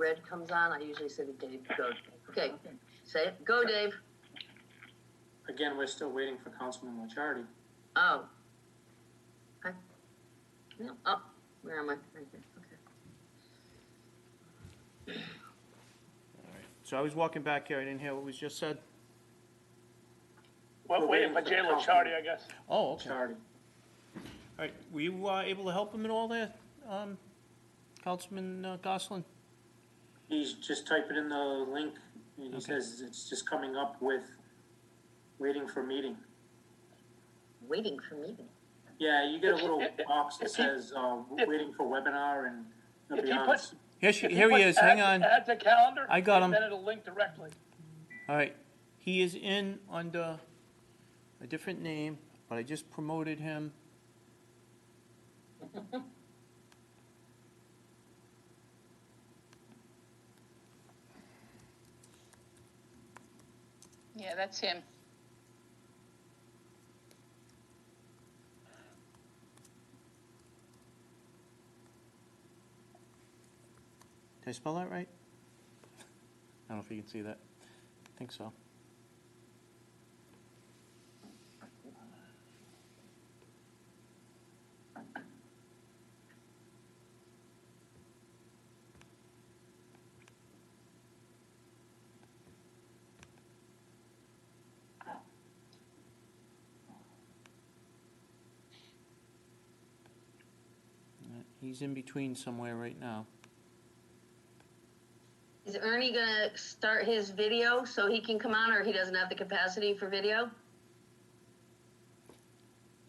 red comes on, I usually say to Dave, go. Okay, say it. Go, Dave. Again, we're still waiting for Councilman Licciardi. Oh. Okay. No. Oh, where am I? Right here. Okay. All right. So I was walking back here, I didn't hear what was just said. Well, waiting for Jay Licciardi, I guess. Oh, okay. All Licciardi. right, were you able to help him at all there, Councilman Goslin? He's just typing in the link, and he says it's just coming up with waiting for meeting. Waiting for meeting. Yeah, you get a little box that says waiting for webinar, and it'll be on. Here he is, hang on. Add to calendar. I got him. And then it'll link directly. All right, he is in under a different name, but I just promoted him. Yeah, that's him. Did I spell that right? I don't know if you can see that. I think so. He's in between somewhere right now. Is Ernie gonna start his video so he can come on, or he doesn't have the capacity for video?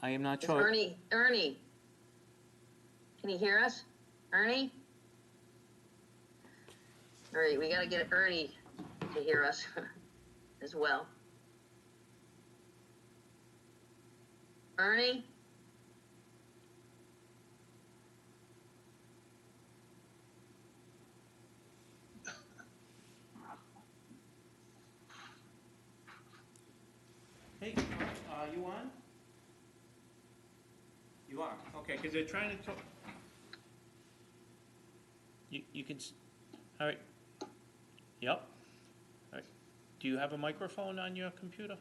I am not Is sure. Ernie, can you hear us? Ernie? All right, we gotta get Ernie to hear us as well. Ernie? Hey, you on? You are, okay, because they're trying to talk. You can, all right. Yep. All right. Do you have a microphone on your computer?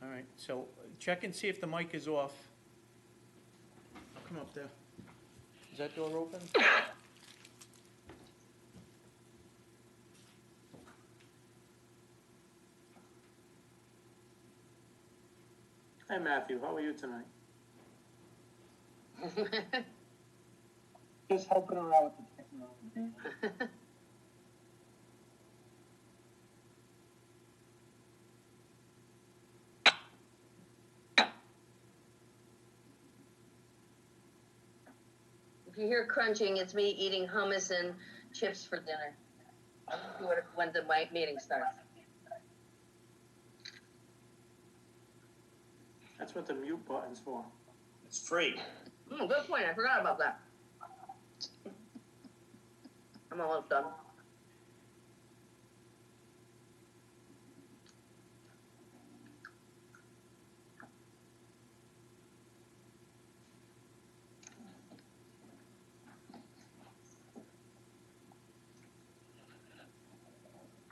All right, so check and see if the mic is off. I'll come up there. Is that door open? Hi, Matthew. How are you tonight? Just helping her out with the technology. If you hear crunching, it's me eating hummus and chips for dinner. I'll do it when the meeting starts. That's what the mute button's for. It's free. Good point. I forgot about that. I'm almost done.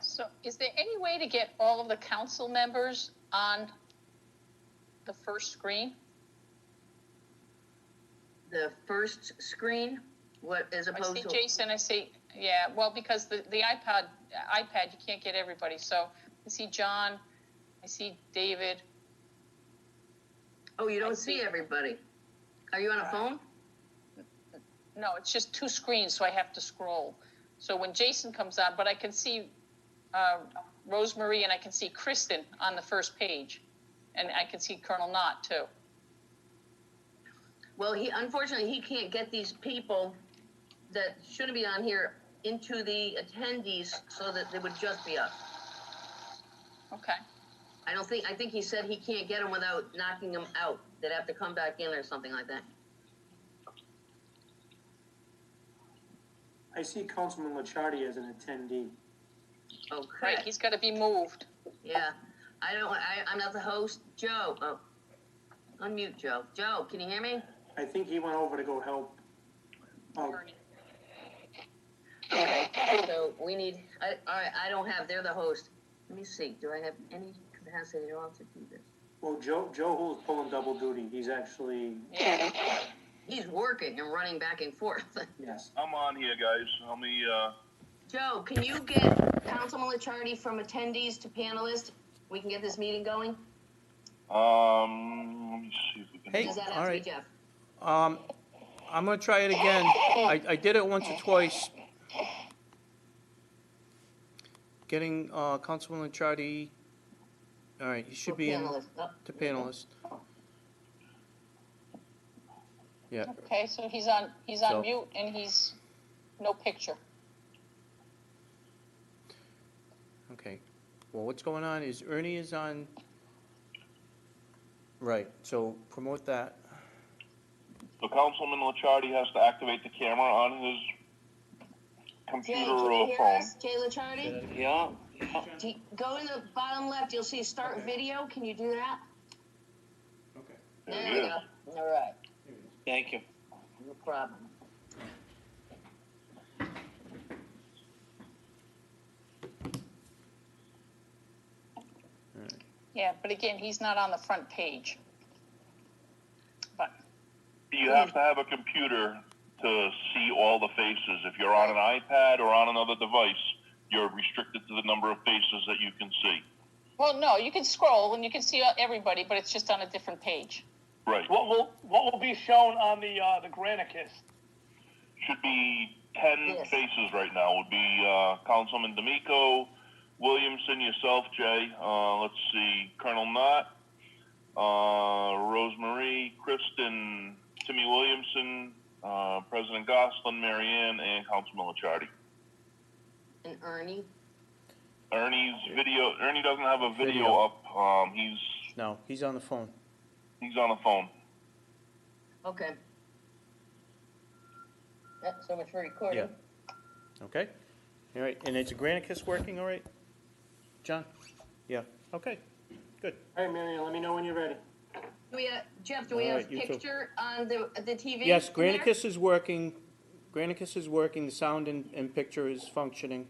So is there any way to get all of the council members on the first screen? The first screen, what as I opposed see to Jason, I see, yeah, well, because the iPad, you can't get everybody. So I see John, I see David. oh, you I don't see. see everybody. Are you on a phone? No, it's just two screens, so I have to scroll. So when Jason comes on, but I can see Rosemarie and I can see Kristen on the first page. And I can see Colonel Knott too. Well, unfortunately he can't get these people that shouldn't be on here into the attendees so that they would just be us. Okay. I think he said he can't get them without knocking them out. They'd have to come back in or something like that. I see Councilman Licciardi as an attendee. Okay. Right, he's got to be moved. Yeah. I'm not the host. Joe. Oh. Unmute Joe. Joe, can you hear me? I think he went over to go help. Oh, Okay, so we need, all right, I don't have, they're the host. Let me see, do I have any capacity at all to do this? well, Joe Hull's pulling double duty. He's actually, Yeah. He's working and running back and forth. yes. I'm on here, guys. Let me, Joe, can you get Councilman Licciardi from attendees to panelists? We can get this meeting going? let me see if we can. Hey, Does that all have to be right. Jeff? I'm gonna try it again. I did it once or twice. Getting, Councilman Licciardi, all right, he should For be in panelists. Oh, to panelist. Yeah, Okay, so he's So- on mute and he's no picture. okay. Well, what's going on is Ernie is on, right, so promote that. So Councilman Licciardi has to activate the camera on his Jay, computer can you or hear phone. us? Jay Licciardi? Yeah. Go in the bottom left, you'll see start video. Can you do that? Okay. There There he we is. go. All right, Thank you. no problem. Yeah, but again, he's not on the front page. But, You have to have a computer to see all the faces. If you're on an iPad or on another device, you're restricted to the number of faces that you can see. well, no, you can scroll and you can see everybody, but it's just on a different page. Right. What will be shown on the Granicus? Should be 10 Yes. faces right now. Would be Councilman D'Amico, Williamson, yourself, Jay. Let's see, Colonel Knott, Rosemarie, Kristen, Timmy Williamson, President Goslin, Marianne, and Councilman Licciardi. And Ernie? Ernie doesn't have a video Video. up. No, he's on the phone. He's on the phone. Okay. So much for recording. Okay? All right, and is Granicus working all right? John? Yeah, okay, good. All right, Marion, let me know when you're ready. Do we, Jeff, do we All have right, you too. picture on the TV? Yes, in there? Granicus is working. Granicus is working, the sound and picture is functioning.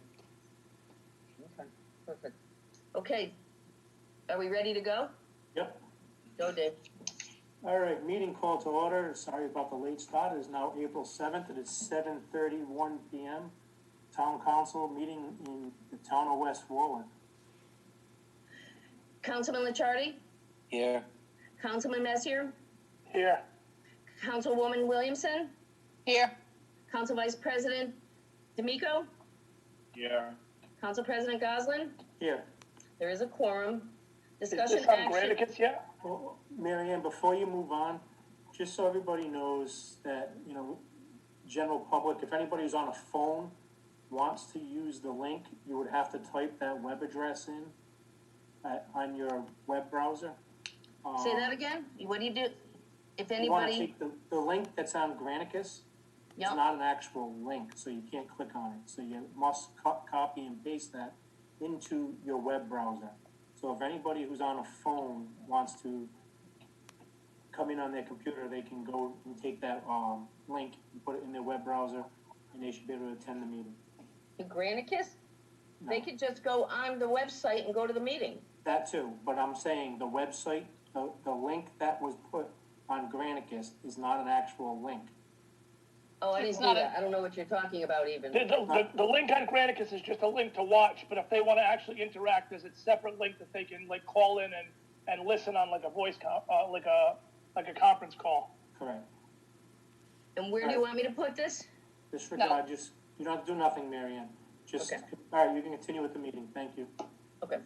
Okay, perfect. Okay, are we ready to go? Yep. Go, Dave. All right, meeting call to order. Sorry about the late start. It is now April 7th. It is 7:31 PM. Town council meeting in the town of West Warwick. Councilman Licciardi? Here. Councilman Messier? Here. Councilwoman Williamson? Here, Council Vice President D'Amico? Yeah. Council President Goslin? Here. There is a quorum. Is Discussion this on action. Granicus yet? Well, Marianne, before you move on, just so everybody knows that, general public, if anybody who's on a phone wants to use the link, you would have to type that web address in on your web browser. Say that again? What do you do? If You wanna anybody, take the link that's on Granicus, it's Yep. not an actual link, so you can't click on it. So you must copy and paste that into your web browser. So if anybody who's on a phone wants to come in on their computer, they can go and take that link and put it in their web browser, and they should be able to attend the meeting. Granicus? No, They could just go on the website and go to the meeting. that too, but I'm saying the website, the link that was put on Granicus is not an actual link. Oh, I It's didn't see not a- that. I don't know what you're talking about even. The link on Granicus is just a link to watch, but if they want to actually interact, there's a separate link that they can like call in and listen on like a voice like a conference call. Correct. And where do you want me to put this? Disregard, just, you don't have to do nothing, Marianne. Just, Okay. all right, you can continue with the meeting, thank you. Okay.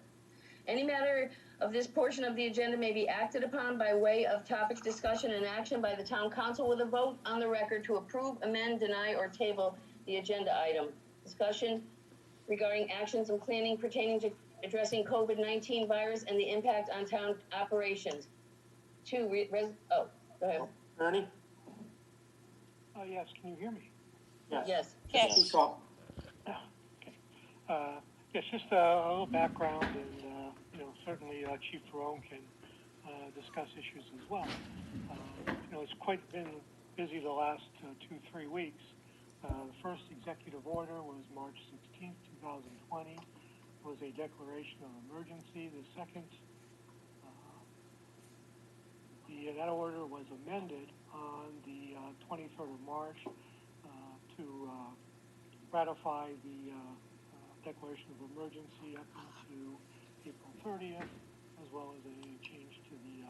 Any matter of this portion of the agenda may be acted upon by way of topic discussion and action by the town council with a vote on the record to approve, amend, deny, or table the agenda item. Discussion regarding actions and planning pertaining to addressing COVID-19 virus and the impact on town operations. Two, go ahead. Ernie? Oh, yes, can you hear me? Yes. Yes. Speak up. Yes, just a little background, and, certainly Chief Ferone can discuss issues as well. It's quite been busy the last 2-3 weeks. The first executive order was March 16th, 2020. It was a declaration of emergency. The second, that order was amended on the 23rd of March to ratify the declaration of emergency up into April 30th, as well as a change to the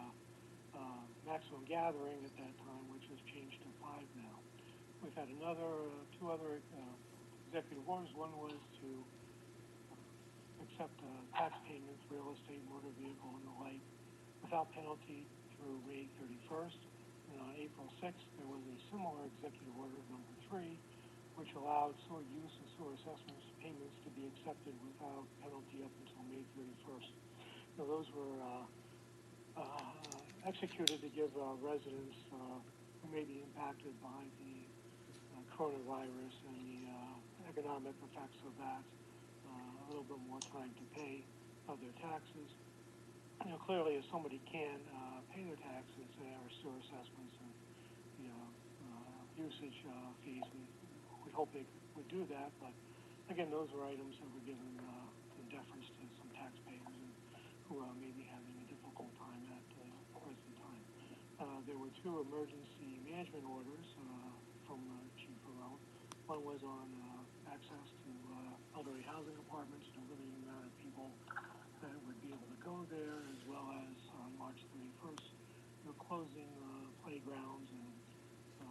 maximum gathering at that time, which was changed to 5 now. We've had two other executive orders. One was to accept tax payments, real estate, motor vehicle, and the like, without penalty through May 31st. And on April 6th, there was a similar executive order number 3, which allowed sewer use and sewer assessments payments to be accepted without penalty up until May 31st. Now, those were executed to give residents who may be impacted by the coronavirus and the economic effects of that a little bit more time to pay their taxes. Clearly, if somebody can pay their taxes or sewer assessments and usage fees, we hope they would do that. But again, those were items that were given in deference to some taxpayers who may be having a difficult time at the present time. There were 2 emergency management orders from Chief Barone. One was on access to elderly housing apartments, to limiting the amount of people that would be able to go there, as well as on March 31st, closing playgrounds and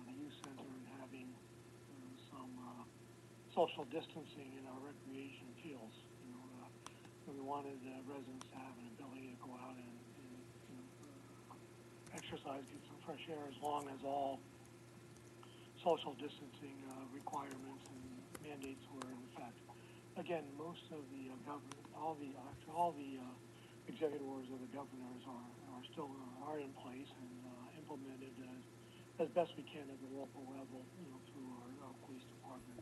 the youth center and having some social distancing in our recreation fields. We wanted residents to have an ability to go out and exercise, get some fresh air, as long as all social distancing requirements and mandates were in effect. Again, most of the government, all the executive orders of the governors are still in place and implemented as best we can at the local level, through our police department,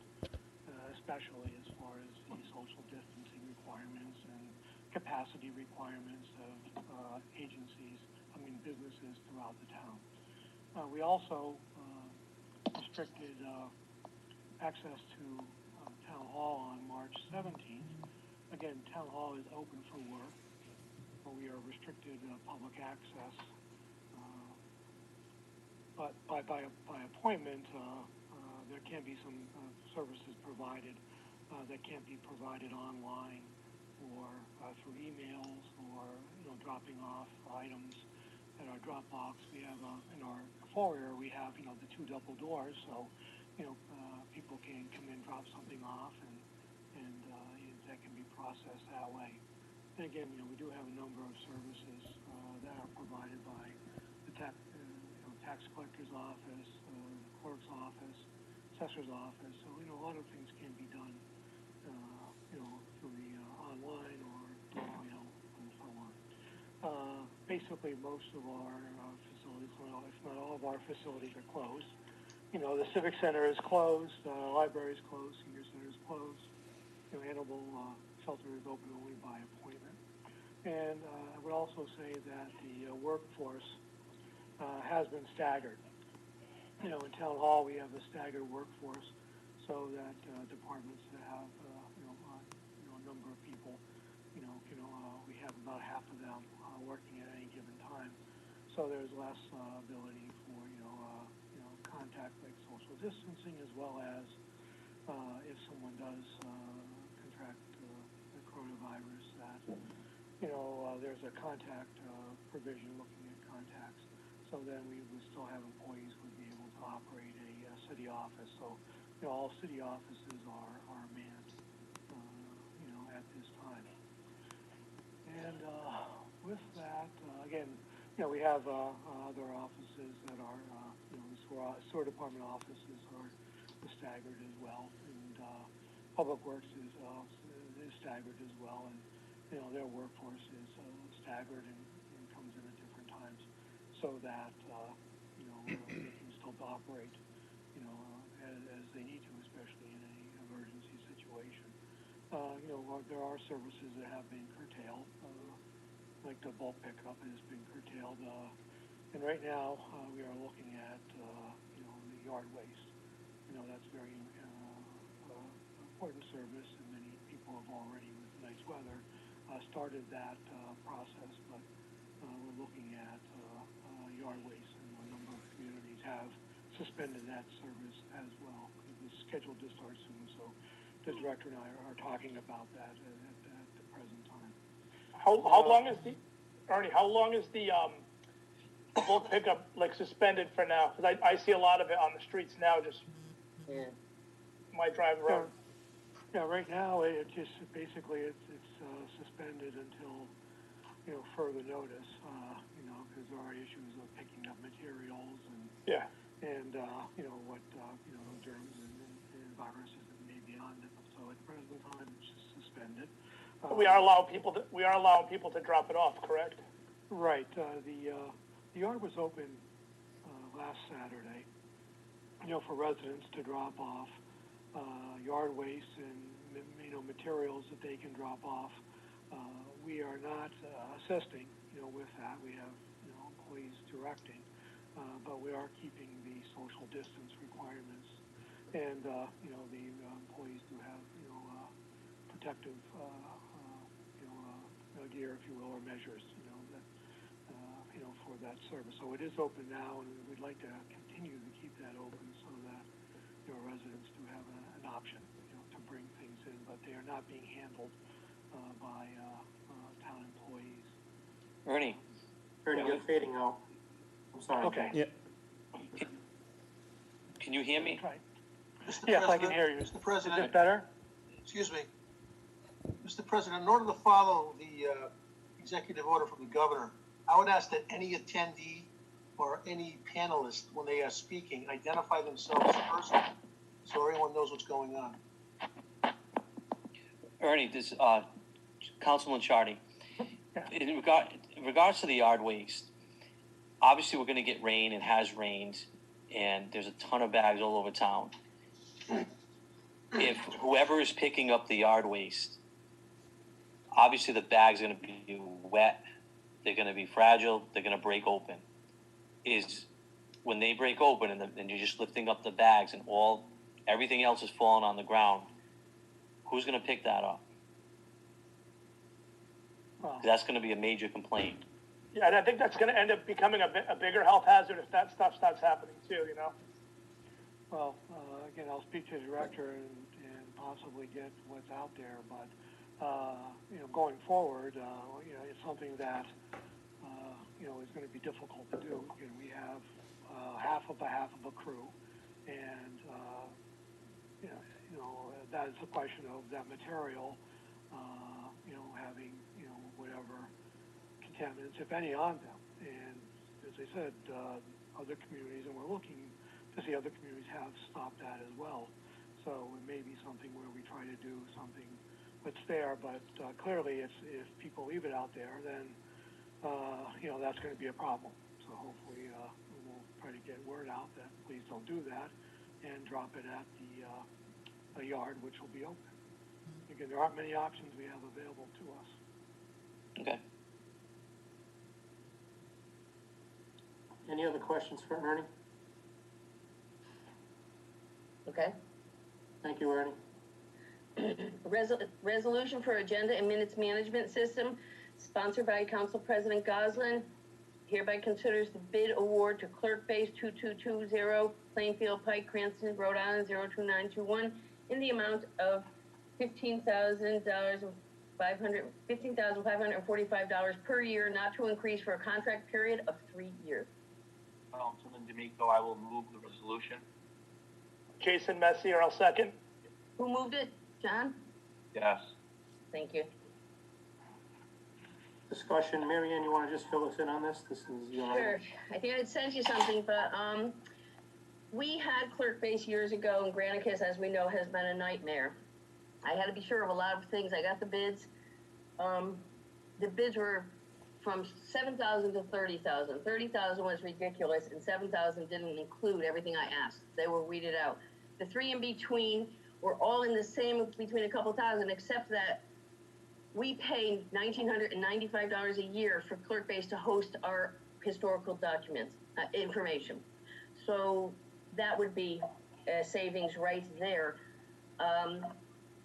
especially as far as the social distancing requirements and capacity requirements of businesses throughout the town. We also restricted access to Town Hall on March 17th. Again, Town Hall is open for work, but we are restricted public access. But by appointment, there can be some services provided that can't be provided online or through emails or dropping off items at our drop box. We have in our foyer we have the 2 double doors, so people can come in, drop something off, and that can be processed that way. And again, we do have a number of services that are provided by the tax collector's office, clerk's office, assessor's office. So a lot of things can be done through the online or email and so on. Basically, most of our facilities, well, if not all of our facilities, are closed. The Civic Center is closed, the library is closed, Senior Center is closed. Animal shelter is open only by appointment. And I would also say that the workforce has been staggered. In Town Hall, we have a staggered workforce so that departments that have a number of people, we have about half of them working at any given time. So there's less ability for contact, like social distancing, as well as if someone does contract the coronavirus, that there's a contact provision looking at contacts. So then we would still have employees who would be able to operate a city office. So all city offices are manned at this time. And with that, again, we have other offices that are the sewer department offices are staggered as well, and Public Works is staggered as well, and their workforce is staggered and comes in at different times, so that they can still operate as they need to, especially in an emergency situation. There are services that have been curtailed. like the bulk pickup has been curtailed. And right now, we are looking at, the yard waste. That's very important service, and many people have already, with nice weather, started that process. But we're looking at yard waste, and a number of communities have suspended that service as well. It's scheduled to start soon, so the director and I are talking about that at the present time. How long is the, Ernie, how long is the bulk pickup like suspended for now? Because I see a lot of it on the streets now, just my drive around. Yeah, right now it just basically it's suspended until further notice. Because there are issues of picking up materials and what germs and viruses that may be on them. So at the present time it's just suspended. We are allowing people to drop it off, correct? Right. The yard was open last Saturday, for residents to drop off yard waste and materials that they can drop off. We are not assisting, with that. We have employees directing, but we are keeping the social distance requirements, and the employees do have protective gear, if you will, or measures, for that service. So it is open now, and we'd like to continue to keep that open so that residents do have an option, to bring things in, but they are not being handled by town employees. Ernie, You're fading out. I'm sorry. Okay. Yeah. can you hear me? Right. Mr. Yes, I President, can hear you. Mr. Is this President, better? excuse me. Mr. President, in order to follow the executive order from the governor, I would ask that any attendee or any panelist, when they are speaking, identify themselves first so everyone knows what's going on. Ernie, this Councilman Chardy. In regards to the yard waste, obviously we're going to get rain. It has rained, and there's a ton of bags all over town. If whoever is picking up the yard waste, obviously the bag's going to be wet. They're going to be fragile. They're going to break open. When they break open and you're just lifting up the bags and everything else is falling on the ground, who's going to pick that up? Well, That's going to be a major complaint. Yeah, and I think that's going to end up becoming a bigger health hazard if that stuff starts happening too. Well, again, I'll speak to the director and possibly get what's out there, but going forward, it's something that is going to be difficult to do. We have half of a crew, and that is a question of that material, having whatever contaminants, if any, on them. And as I said, other communities, and we're looking to see other communities have stopped that as well. So it may be something where we try to do something that's fair, but clearly if people leave it out there, then that's going to be a problem. So hopefully we'll try to get word out that please don't do that and drop it at the yard, which will be open. Again, there aren't many options we have available to us. Okay. Any other questions for Ernie? Okay. Thank you, Ernie. Resolution for Agenda and Minutes Management System, sponsored by Council President Goslin, hereby considers the bid award to Clerk Base 2220, Plainfield Pike, Cranston, Rhode Island 02921, in the amount of $15,545 per year, not to increase, for a contract period of 3 years. Councilman D'Amico, I will move the resolution. Jason Messier, I'll second. Who moved it? John? Yes. Thank you. Discussion. Mary Ann, you want to just fill us in on this? This is your Sure. item. I think I'd sent you something, but we had Clerk Base years ago, and Granicus, as we know, has been a nightmare. I had to be sure of a lot of things. I got the bids. The bids were from 7,000 to 30,000. 30,000 was ridiculous, and 7,000 didn't include everything I asked. They were weeded out. The three in between were all in the same, between a couple thousand, except that we pay $1,995 a year for Clerkbase to host our historical documents, information. So that would be a savings right there.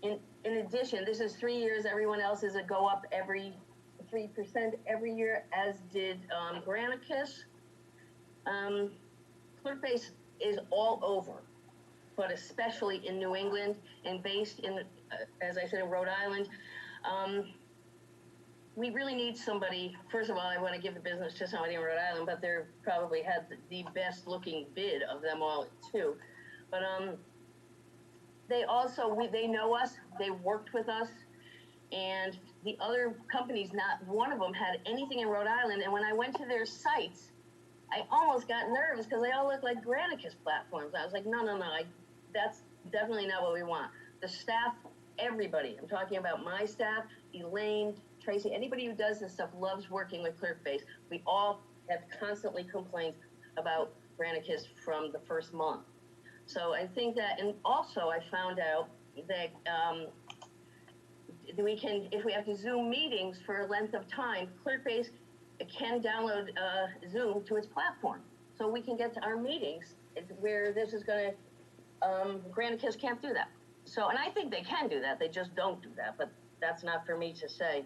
In addition, this is 3 years. Everyone else is a go up every 3% every year, as did Granicus. Clerkbase is all over, but especially in New England and based in, as I said, in Rhode Island. We really need somebody. First of all, I want to give the business to somebody in Rhode Island, but they're probably had the best looking bid of them all too. But they also, they know us, they worked with us, and the other companies, not one of them had anything in Rhode Island. And when I went to their sites, I almost got nervous because they all look like Granicus platforms. I was like, no, that's definitely not what we want. The staff, everybody, I'm talking about my staff, Elaine, Tracy, anybody who does this stuff loves working with Clerkbase. We all have constantly complained about Granicus from the first month. So I think that, and also I found out that we can, if we have to Zoom meetings for a length of time, Clerkbase can download Zoom to its platform. So we can get to our meetings where this is going to, Granicus can't do that. So, and I think they can do that, they just don't do that, but that's not for me to say.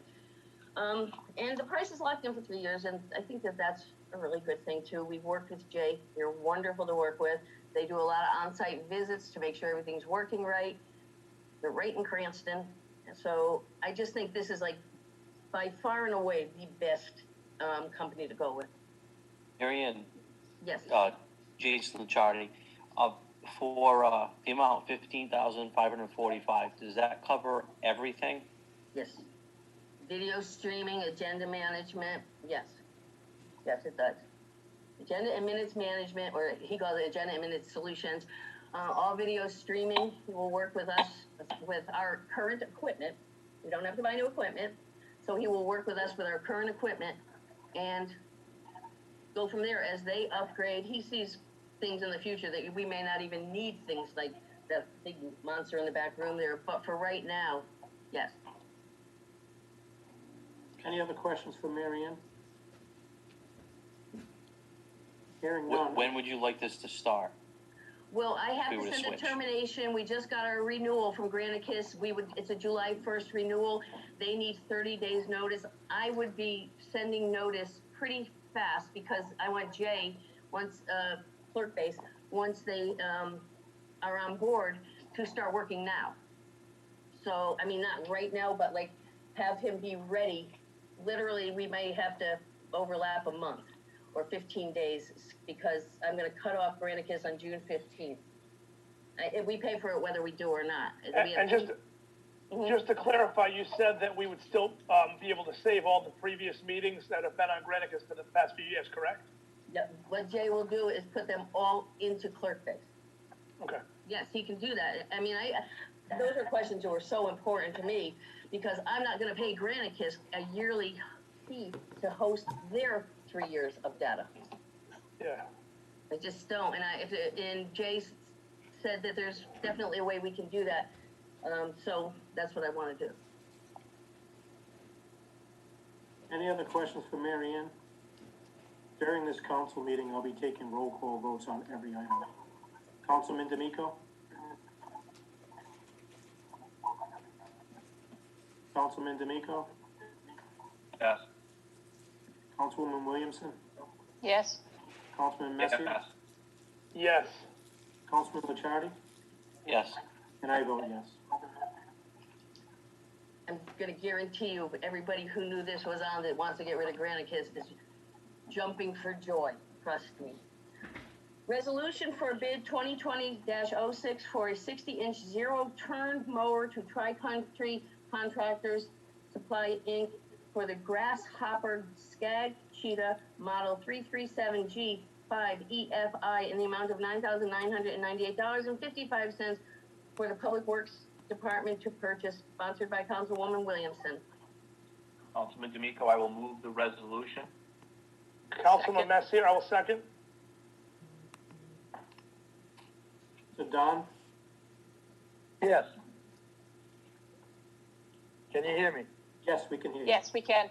And the price is locked in for 3 years, and I think that that's a really good thing too. We've worked with Jay, they're wonderful to work with. They do a lot of on-site visits to make sure everything's working right. They're right in Cranston. So I just think this is like by far and away the best company to go with. Marianne, Yes. Jason Licciardi, for the amount $15,545, does that cover everything? Yes. Video streaming, agenda management, yes. Yes, it does. Agenda and minutes management, or he calls it agenda and minutes solutions. All video streaming, he will work with us with our current equipment. We don't have to buy new equipment. So he will work with us with our current equipment and go from there as they upgrade. He sees things in the future that we may not even need, things like that big monster in the back room there. But for right now, yes. Any other questions for Marianne? Hearing none. When would you like this to start? Well, I have We to would send a switch. termination. We just got our renewal from Granicus. It's a July 1st renewal. They need 30 days notice. I would be sending notice pretty fast because I want Jay, once, Clerkbase, once they, are on board, to start working now. So, I mean, not right now, but like have him be ready. Literally, we may have to overlap a month or 15 days because I'm going to cut off Granicus on June 15th. We pay for it whether we do or not. And just to clarify, you said that we would still be able to save all the previous meetings that have been on Granicus for the past few years, correct? Yeah, what Jay will do is put them all into Clerkbase. Okay. Yes, he can do that. I mean, those are questions that were so important to me because I'm not going to pay Granicus a yearly fee to host their 3 years of data. Yeah. I just don't. And Jay said that there's definitely a way we can do that. So that's what I want to do. Any other questions for Marianne? During this council meeting, I'll be taking roll call votes on every item. Councilman D'Amico? Councilman D'Amico? Yes. Councilwoman Williamson? Yes. Councilman Messier? Yes. Yes. Councilman Licciardi? Yes. And I vote yes. I'm going to guarantee you, everybody who knew this was on that wants to get rid of Granicus is jumping for joy. Trust me. Resolution for bid 2020-06 for a 60-inch zero-turn mower to Tri-Country Contractors Supply Inc. for the Grasshopper Skag Cheetah Model 337G5 EFI in the amount of $9,998.55 for the Public Works Department to purchase, sponsored by Councilwoman Williamson. Councilman D'Amico, I will move the resolution. Councilman Messier, I will second. So Don? Yes. Can you hear me? Yes, we can hear you. Yes, we can.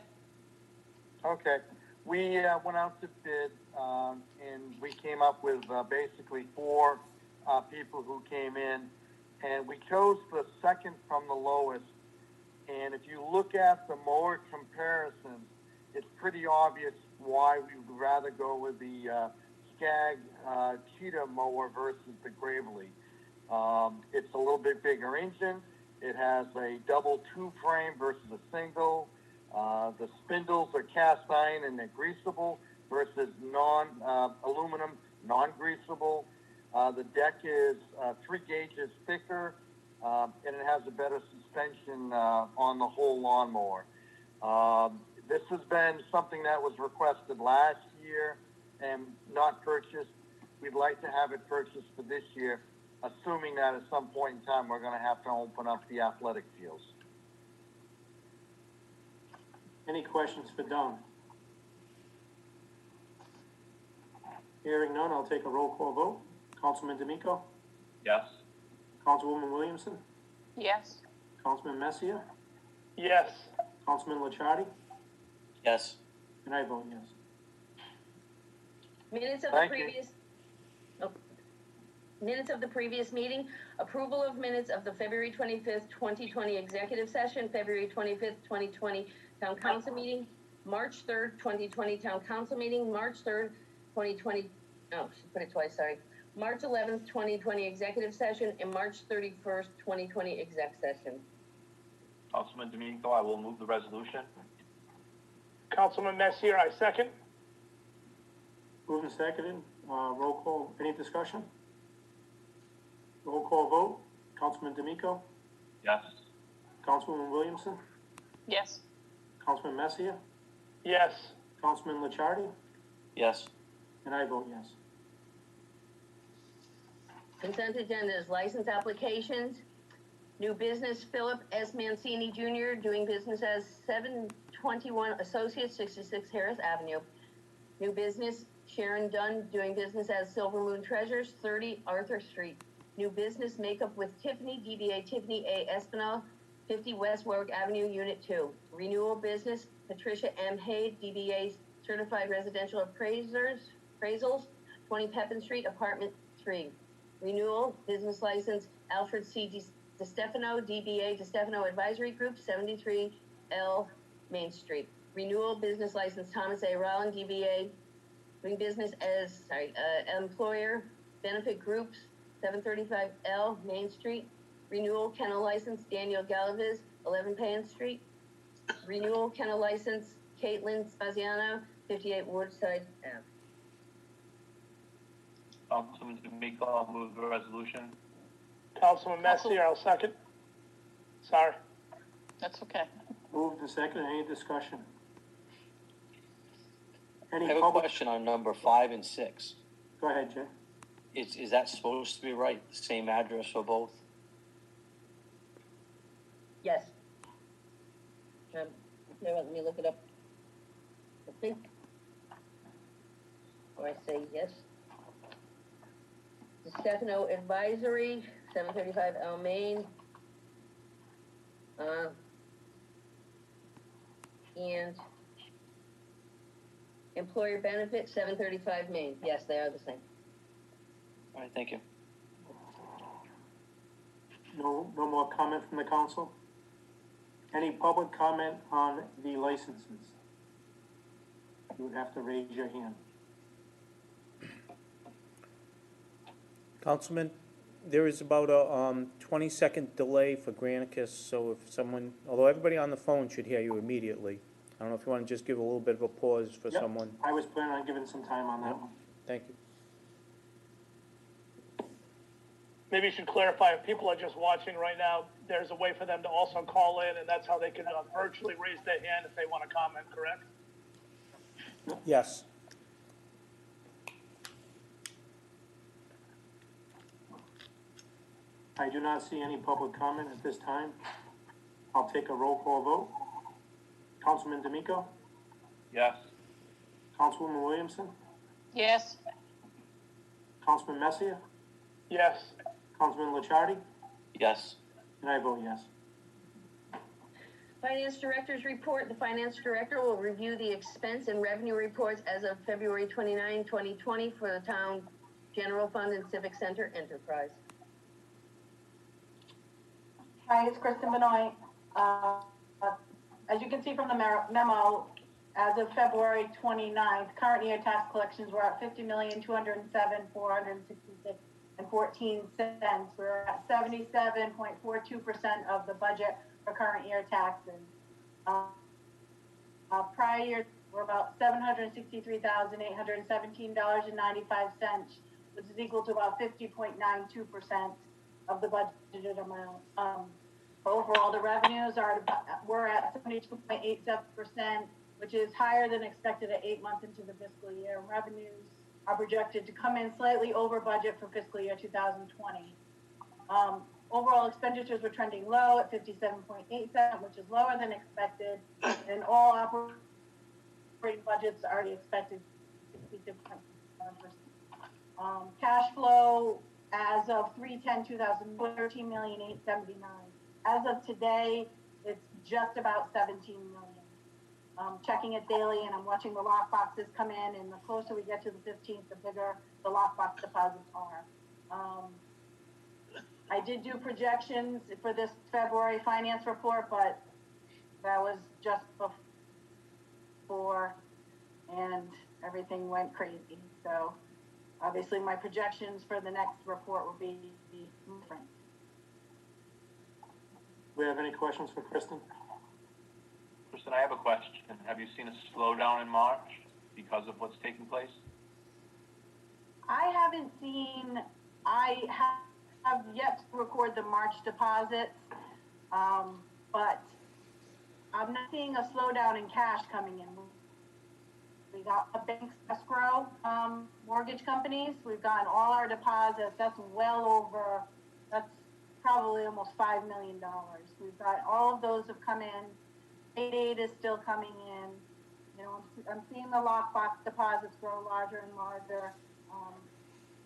Okay, we went out to bid, and we came up with basically four people who came in, and we chose the second from the lowest. And if you look at the mower comparisons, it's pretty obvious why we would rather go with the Skag Cheetah mower versus the Gravely. It's a little bit bigger engine. It has a double two frame versus a single. The spindles are cast iron and they're greasable versus aluminum, non-greasable. The deck is 3 gauges thicker, and it has a better suspension on the whole lawnmower. This has been something that was requested last year and not purchased. We'd like to have it purchased for this year, assuming that at some point in time we're going to have to open up the athletic fields. Any questions for Don? Hearing none, I'll take a roll call vote. Councilman D'Amico? Yes. Councilwoman Williamson? Yes. Councilman Messier? Yes. Councilman Licciardi? Yes. And I vote yes. Minutes of Thank the you. previous, oh, minutes of the previous meeting, approval of minutes of the February 25th, 2020 executive session, February 25th, 2020 town council meeting, March 3rd, 2020 town council meeting, March 3rd, 2020, oh, she put it twice, sorry. March 11th, 2020 executive session, and March 31st, 2020 exec session. Councilman D'Amico, I will move the resolution. Councilman Messier, I second. Moved and seconded, roll call, any discussion? Roll call vote, Councilman D'Amico? Yes. Councilwoman Williamson? Yes. Councilman Messier? Yes. Councilman Licciardi? Yes. And I vote yes. Consent agenda is license applications. New business, Philip S. Mancini Jr., doing business as 721 Associates, 66 Harris Avenue. New business, Sharon Dunn, doing business as Silver Moon Treasures, 30 Arthur Street. New business, Makeup with Tiffany, DBA Tiffany A. Espinal, 50 West Warwick Avenue, Unit 2. Renewal business, Patricia M. Hay, DBA Certified Residential Appraisals, 20 Pepin Street, Apartment 3. Renewal business license, Alfred C. DeStefano, DBA DeStefano Advisory Group, 73 L Main Street. Renewal business license, Thomas A. Rowland, DBA, doing business as, employer benefit groups, 735 L Main Street. Renewal kennel license, Daniel Galvez, 11 Pan Street. Renewal kennel license, Caitlin Spaziano, 58 Woodside Ave. Councilman D'Amico, I'll move the resolution. Councilman Messier, I'll second. Sorry. That's okay. Moved and seconded, any discussion? I Any have a public? question on number 5 and 6. Go ahead, Jay. Is that supposed to be right? The same address for both? Yes. Here, let me look it up. I think. Or I say yes. Stefano Advisory, 735 L Main. And Employer Benefit, 735 Main. Yes, they are the same. All right, thank you. No more comment from the council? Any public comment on the licenses? You would have to raise your hand. Councilman, there is about a 20-second delay for Granicus, so if someone, although everybody on the phone should hear you immediately, I don't know if you want to just give a little bit of a pause for Yep. someone. I was planning on giving some time on that Yep. one. Thank you. Maybe you should clarify, if people are just watching right now, there's a way for them to also call in, and that's how they can virtually raise their hand if they want to comment, correct? Yes. I do not see any public comment at this time. I'll take a roll call vote. Councilman D'Amico? Yes. Councilwoman Williamson? Yes. Councilman Messier? Yes. Councilman Licciardi? Yes. And I vote yes. Finance Director's report. The Finance Director will review the expense and revenue reports as of February 29, 2020 for the town general fund and civic center enterprise. Hi, it's Kristen Benoit. As you can see from the memo, as of February 29th, current year tax collections were at $50,207,466.14. We're at 77.42% of the budget for current year taxes. Prior year were about $763,817.95, which is equal to about 50.92% of the budgeted amount. Overall, the revenues were at 72.87%, which is higher than expected at 8 months into the fiscal year. Revenues are projected to come in slightly over budget for fiscal year 2020. Overall expenditures were trending low at 57.87, which is lower than expected, and all operating budgets are already expected to be 56.1%. Cash flow as of 3/10/2000, $13,879,000. As of today, it's just about 17 million. Checking it daily, and I'm watching the lockboxes come in, and the closer we get to the 15th, the bigger the lockbox deposits are. I did do projections for this February finance report, but that was just before, and everything went crazy. So obviously my projections for the next report will be different. Do we have any questions for Kristen? Kristen, I have a question. Have you seen a slowdown in March because of what's taking place? I haven't seen, I have yet to record the March deposits, but I'm not seeing a slowdown in cash coming in. We got a bank's escrow, mortgage companies. We've gotten all our deposits. That's well over, that's probably almost $5 million. We've got all of those have come in. 8/8 is still coming in. You know, I'm seeing the lockbox deposits grow larger and larger.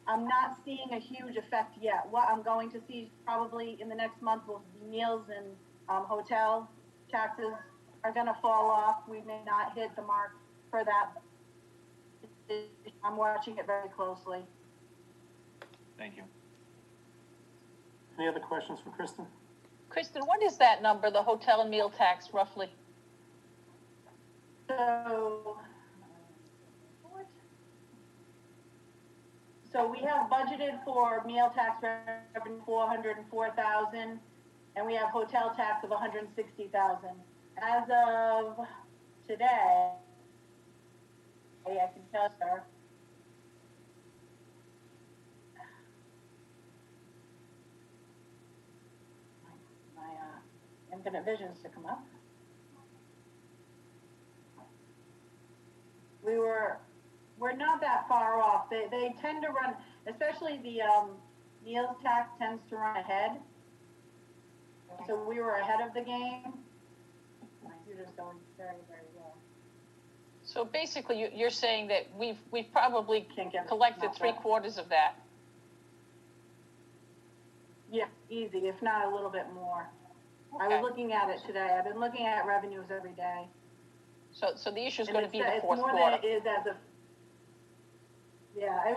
I'm not seeing a huge effect yet. What I'm going to see probably in the next month will be meals and hotel taxes are going to fall off. We may not hit the mark for that. I'm watching it very closely. Thank you. Any other questions for Kristen? Kristen, what is that number, the hotel and meal tax, roughly? So we have budgeted for meal tax revenue $404,000, and we have hotel tax of $160,000. As of today, I can tell you. My Infinite Visions to come up. We're not that far off. They tend to run, especially the meals tax tends to run ahead. So we were ahead of the game. My computer's going very, very well. So basically, you're saying that we've probably collected 3/4 of that. Yeah, easy, if not a little bit more. Okay. I was looking at it today. I've been looking at revenues every day. So the issue is going to be the it's fourth more quarter. than it is as of, yeah,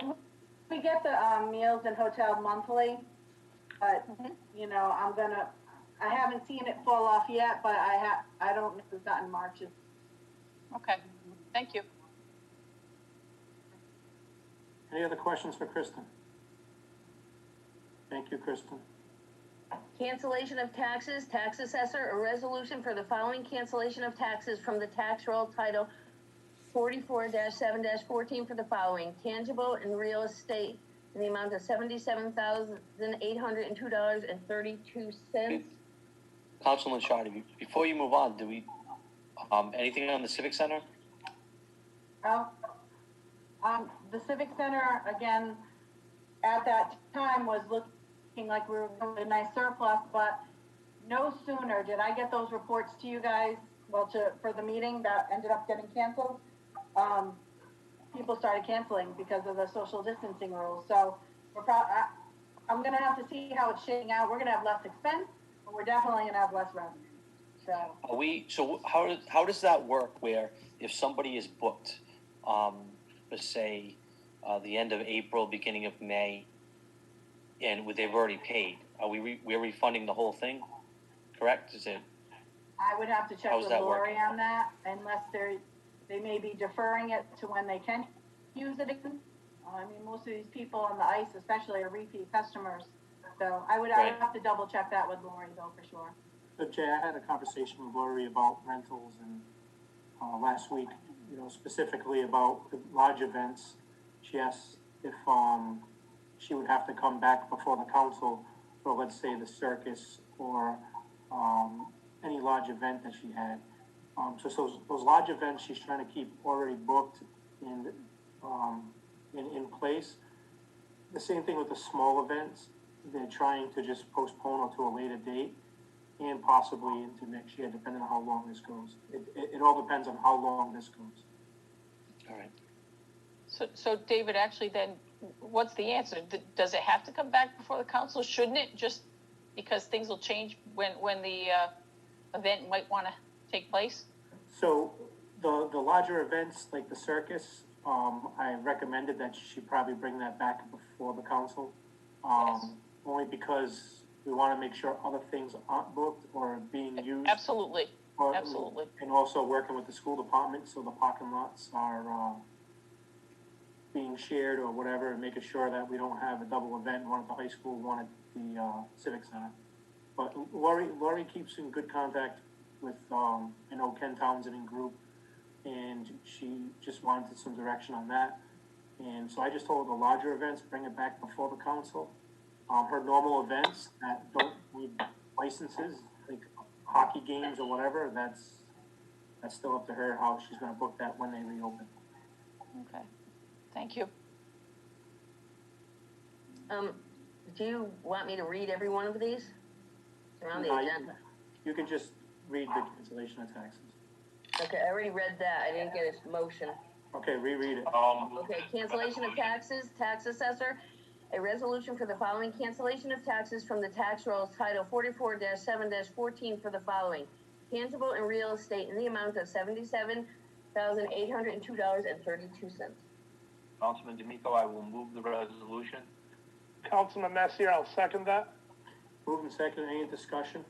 we get the meals and hotel monthly, but you know, I haven't seen it fall off yet, but I don't know if we've gotten Marches. Okay, thank you. Any other questions for Kristen? Thank you, Kristen. Cancellation of taxes, tax assessor, a resolution for the following cancellation of taxes from the tax roll title 44-7-14 for the following: tangible and real estate in the amount of $77,802.32. Councilman Shardy, before you move on, do we, anything on the Civic Center? The Civic Center, again, at that time was looking like we were going to a nice surplus, but no sooner did I get those reports to you guys, for the meeting that ended up getting canceled, people started canceling because of the social distancing rules. So I'm going to have to see how it's shaking out. We're going to have less expense, but we're definitely going to have less revenue. So, How does that work where if somebody is booked, let's say, the end of April, beginning of May, and they've already paid, we're refunding the whole thing, correct? Is it? I would have to check How's with that Lori working? on that, unless they may be deferring it to when they can use it again. I mean, most of these people on the ice especially are repeat customers, so I would Right. have to double check that with Lori though, for sure. So Jay, I had a conversation with Lori about rentals and, last week, you know, specifically about the large events. She asked if, she would have to come back before the council for, let's say, the circus or, any large event that she had. So those large events she's trying to keep already booked and, in place. The same thing with the small events. They're trying to just postpone it to a later date and possibly into next year, depending on how long this goes. It all depends on how long this goes. All right. So David, actually then, what's the answer? Does it have to come back before the council? Shouldn't it, just because things will change when the event might want to take place? So the larger events like the circus, I recommended that she probably bring that back before the council. Yes. Only because we want to make sure other things aren't booked or being used. Absolutely, Or- absolutely. And also working with the school department, so the parking lots are, being shared or whatever, and making sure that we don't have a double event, one at the high school, one at the, civic center. But Lori keeps in good contact with, I know Ken Townsend and group, and she just wanted some direction on that. And so I just told her the larger events, bring it back before the council. Her normal events that don't need licenses, like hockey games or whatever, that's still up to her how she's gonna book that when they reopen. Okay, thank you. Do you want me to read every one of these? They're on the No, agenda. You can just read the cancellation of taxes. Okay, I already read that. I didn't get a motion. Okay, reread it. Okay, cancellation of taxes, tax assessor. A resolution for the following cancellation of taxes from the tax rolls, Title 44-7-14 for the following. Tangible and real estate in the amount of $77,802.32. Councilman D'Amico, I will move the resolution. Councilman Messier, I'll second that. Moving second, any discussion?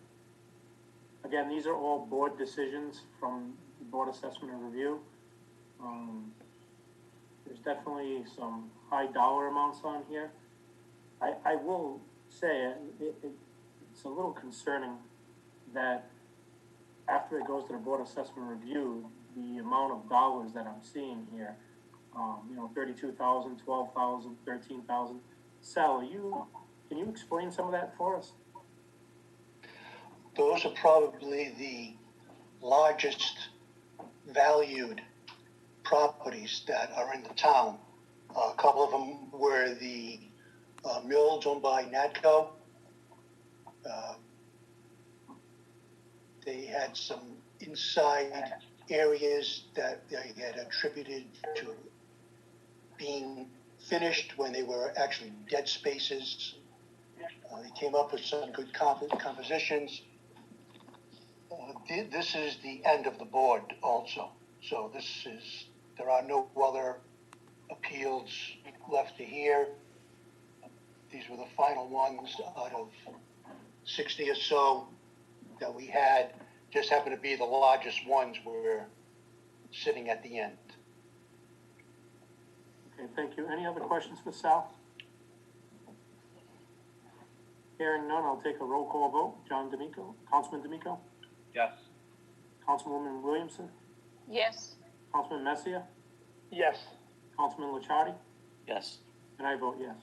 Again, these are all board decisions from the Board Assessment and Review. There's definitely some high dollar amounts on here. I will say, it's a little concerning that after it goes to the Board Assessment Review, the amount of dollars that I'm seeing here, 32,000, 12,000, 13,000. Sal, can you explain some of that for us? Those are probably the largest valued properties that are in the town. A couple of them were the mills owned by NADCO. They had some inside areas that they had attributed to being finished when they were actually dead spaces. They came up with some good compositions. This is the end of the board also. So there are no other appeals left to hear. These were the final ones out of 60 or so that we had. Just happened to be the largest ones were sitting at the end. Okay, thank you. Any other questions for Sal? Hearing none, I'll take a roll call vote. Councilman D'Amico? Yes. Councilwoman Williamson? Yes, Councilman Messier? Yes. Councilman Licciardi? Yes. And I vote yes.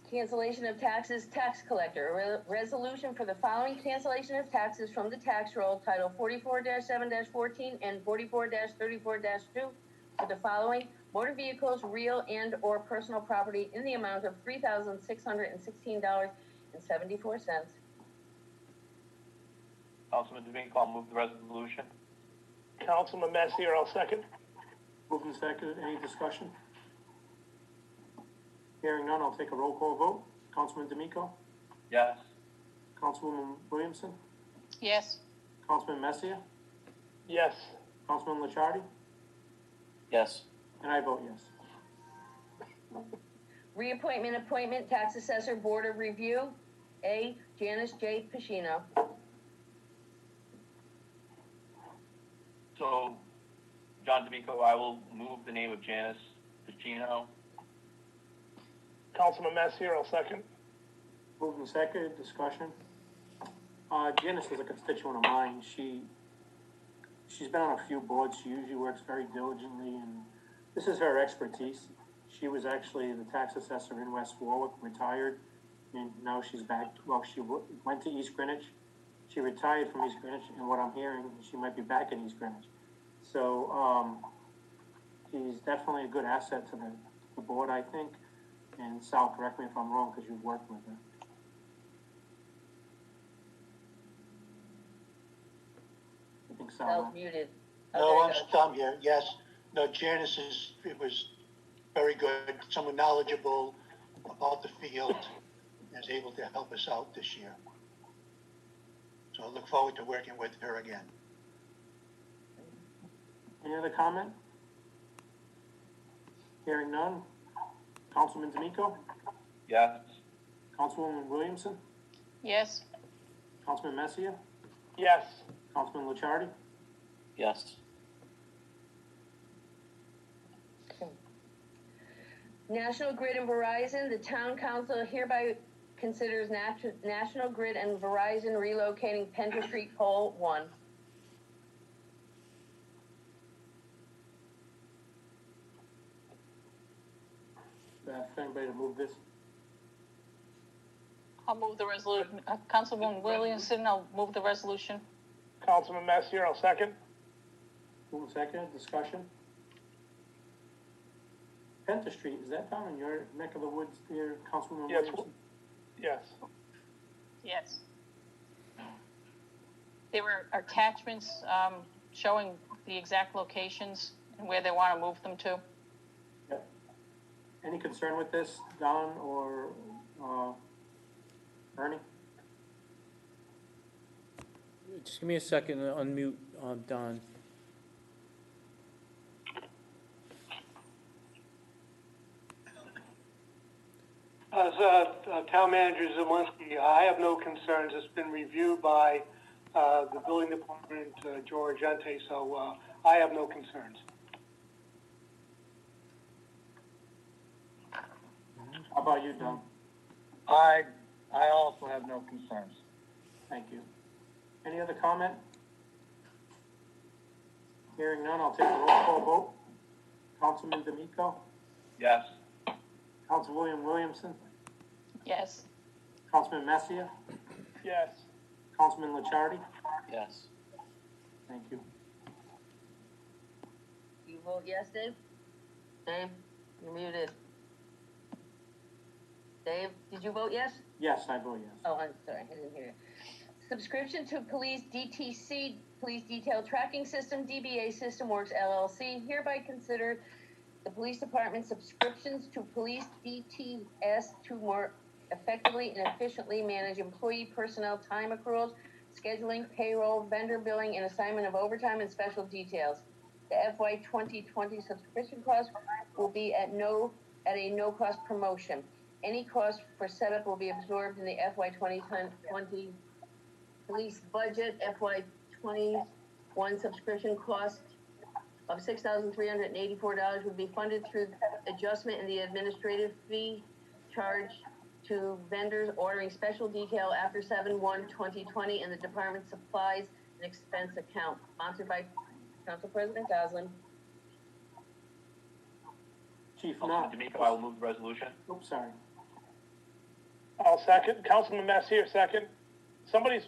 Cancellation of taxes, tax collector. A resolution for the following cancellation of taxes from the tax roll, Title 44-7-14 and 44-34-2 for the following: motor vehicles, real and or personal property in the amount of $3,616.74. Councilman D'Amico, I'll move the resolution. Councilman Messier, I'll second. Moving second, any discussion? Hearing none, I'll take a roll call vote. Councilman D'Amico? Yes. Councilwoman Williamson? Yes. Councilman Messier, Yes. Councilman Licciardi, Yes. and I vote yes. Reappointment, appointment, Tax Assessor Board of Review. A, Janice J. Pacino. So, John D'Amico, I will move the name of Janice Pacino. Councilman Messier, I'll second. Moved and seconded, discussion. Janice is a constituent of mine. She's been on a few boards. She usually works very diligently, and this is her expertise. She was actually the tax assessor in West Warwick, retired, and now she's back. Well, she went to East Greenwich. She retired from East Greenwich, and what I'm hearing, she might be back in East Greenwich. So, she's definitely a good asset to the board, I think. And Sal, correct me if I'm wrong, because you've worked with her. I think Sal. Sal's muted. No, I'm here, yes. No, Janice it was very good, someone knowledgeable about the field, and is able to help us out this year. So I look forward to working with her again. Any other comment? Hearing none. Councilman D'Amico? Yes. Councilwoman Williamson? Yes. Councilman Messier? Yes. Councilman Licciardi? Yes. National Grid and Verizon, the town council hereby considers National Grid and Verizon relocating Penter Street Pole 1. For anybody to move this? I'll move the resolution. Councilwoman Williamson, I'll move the resolution. Councilman Messier, I'll second. Move second, discussion. Penter Street, is that down in your neck of the woods there, Councilwoman Yes. Williamson? Yes. Yes. There were attachments showing the exact locations and where they want to move them to. Yep. Any concern with this, Don or Ernie? Just give me a second to unmute Don. As Town Manager Zelinski, I have no concerns. It's been reviewed by the Building Department, George Gente, so I have no concerns. How about you, Don? I also have no concerns. Thank you. Any other comment? Hearing none, I'll take a roll call vote. Councilman D'Amico? Yes. Councilwoman Williamson? Yes. Councilman Messier? Yes. Councilman Licciardi? Yes. Thank you. You vote yes, Dave? Dave, you're muted. Dave, did you vote yes? Yes, I vote yes. Oh, I'm sorry, I didn't hear you. Subscription to Police DTC, Police Detail Tracking System, DBA System Works LLC, hereby consider the police department subscriptions to Police DTS to more effectively and efficiently manage employee personnel time accruals, scheduling, payroll, vendor billing, and assignment of overtime and special details. The FY 2020 subscription cost will be at a no-cost promotion. Any cost for setup will be absorbed in the FY 2020 police budget. FY 21 subscription cost of $6,384 would be funded through adjustment in the administrative fee charged to vendors ordering special detail after 7/1/2020 in the department supplies and expense account. Sponsored by Council President Goslin. Chief Councilman Knott. D'Amico, I will move the resolution. Oops, sorry. I'll second. Councilman Messier, second. Somebody's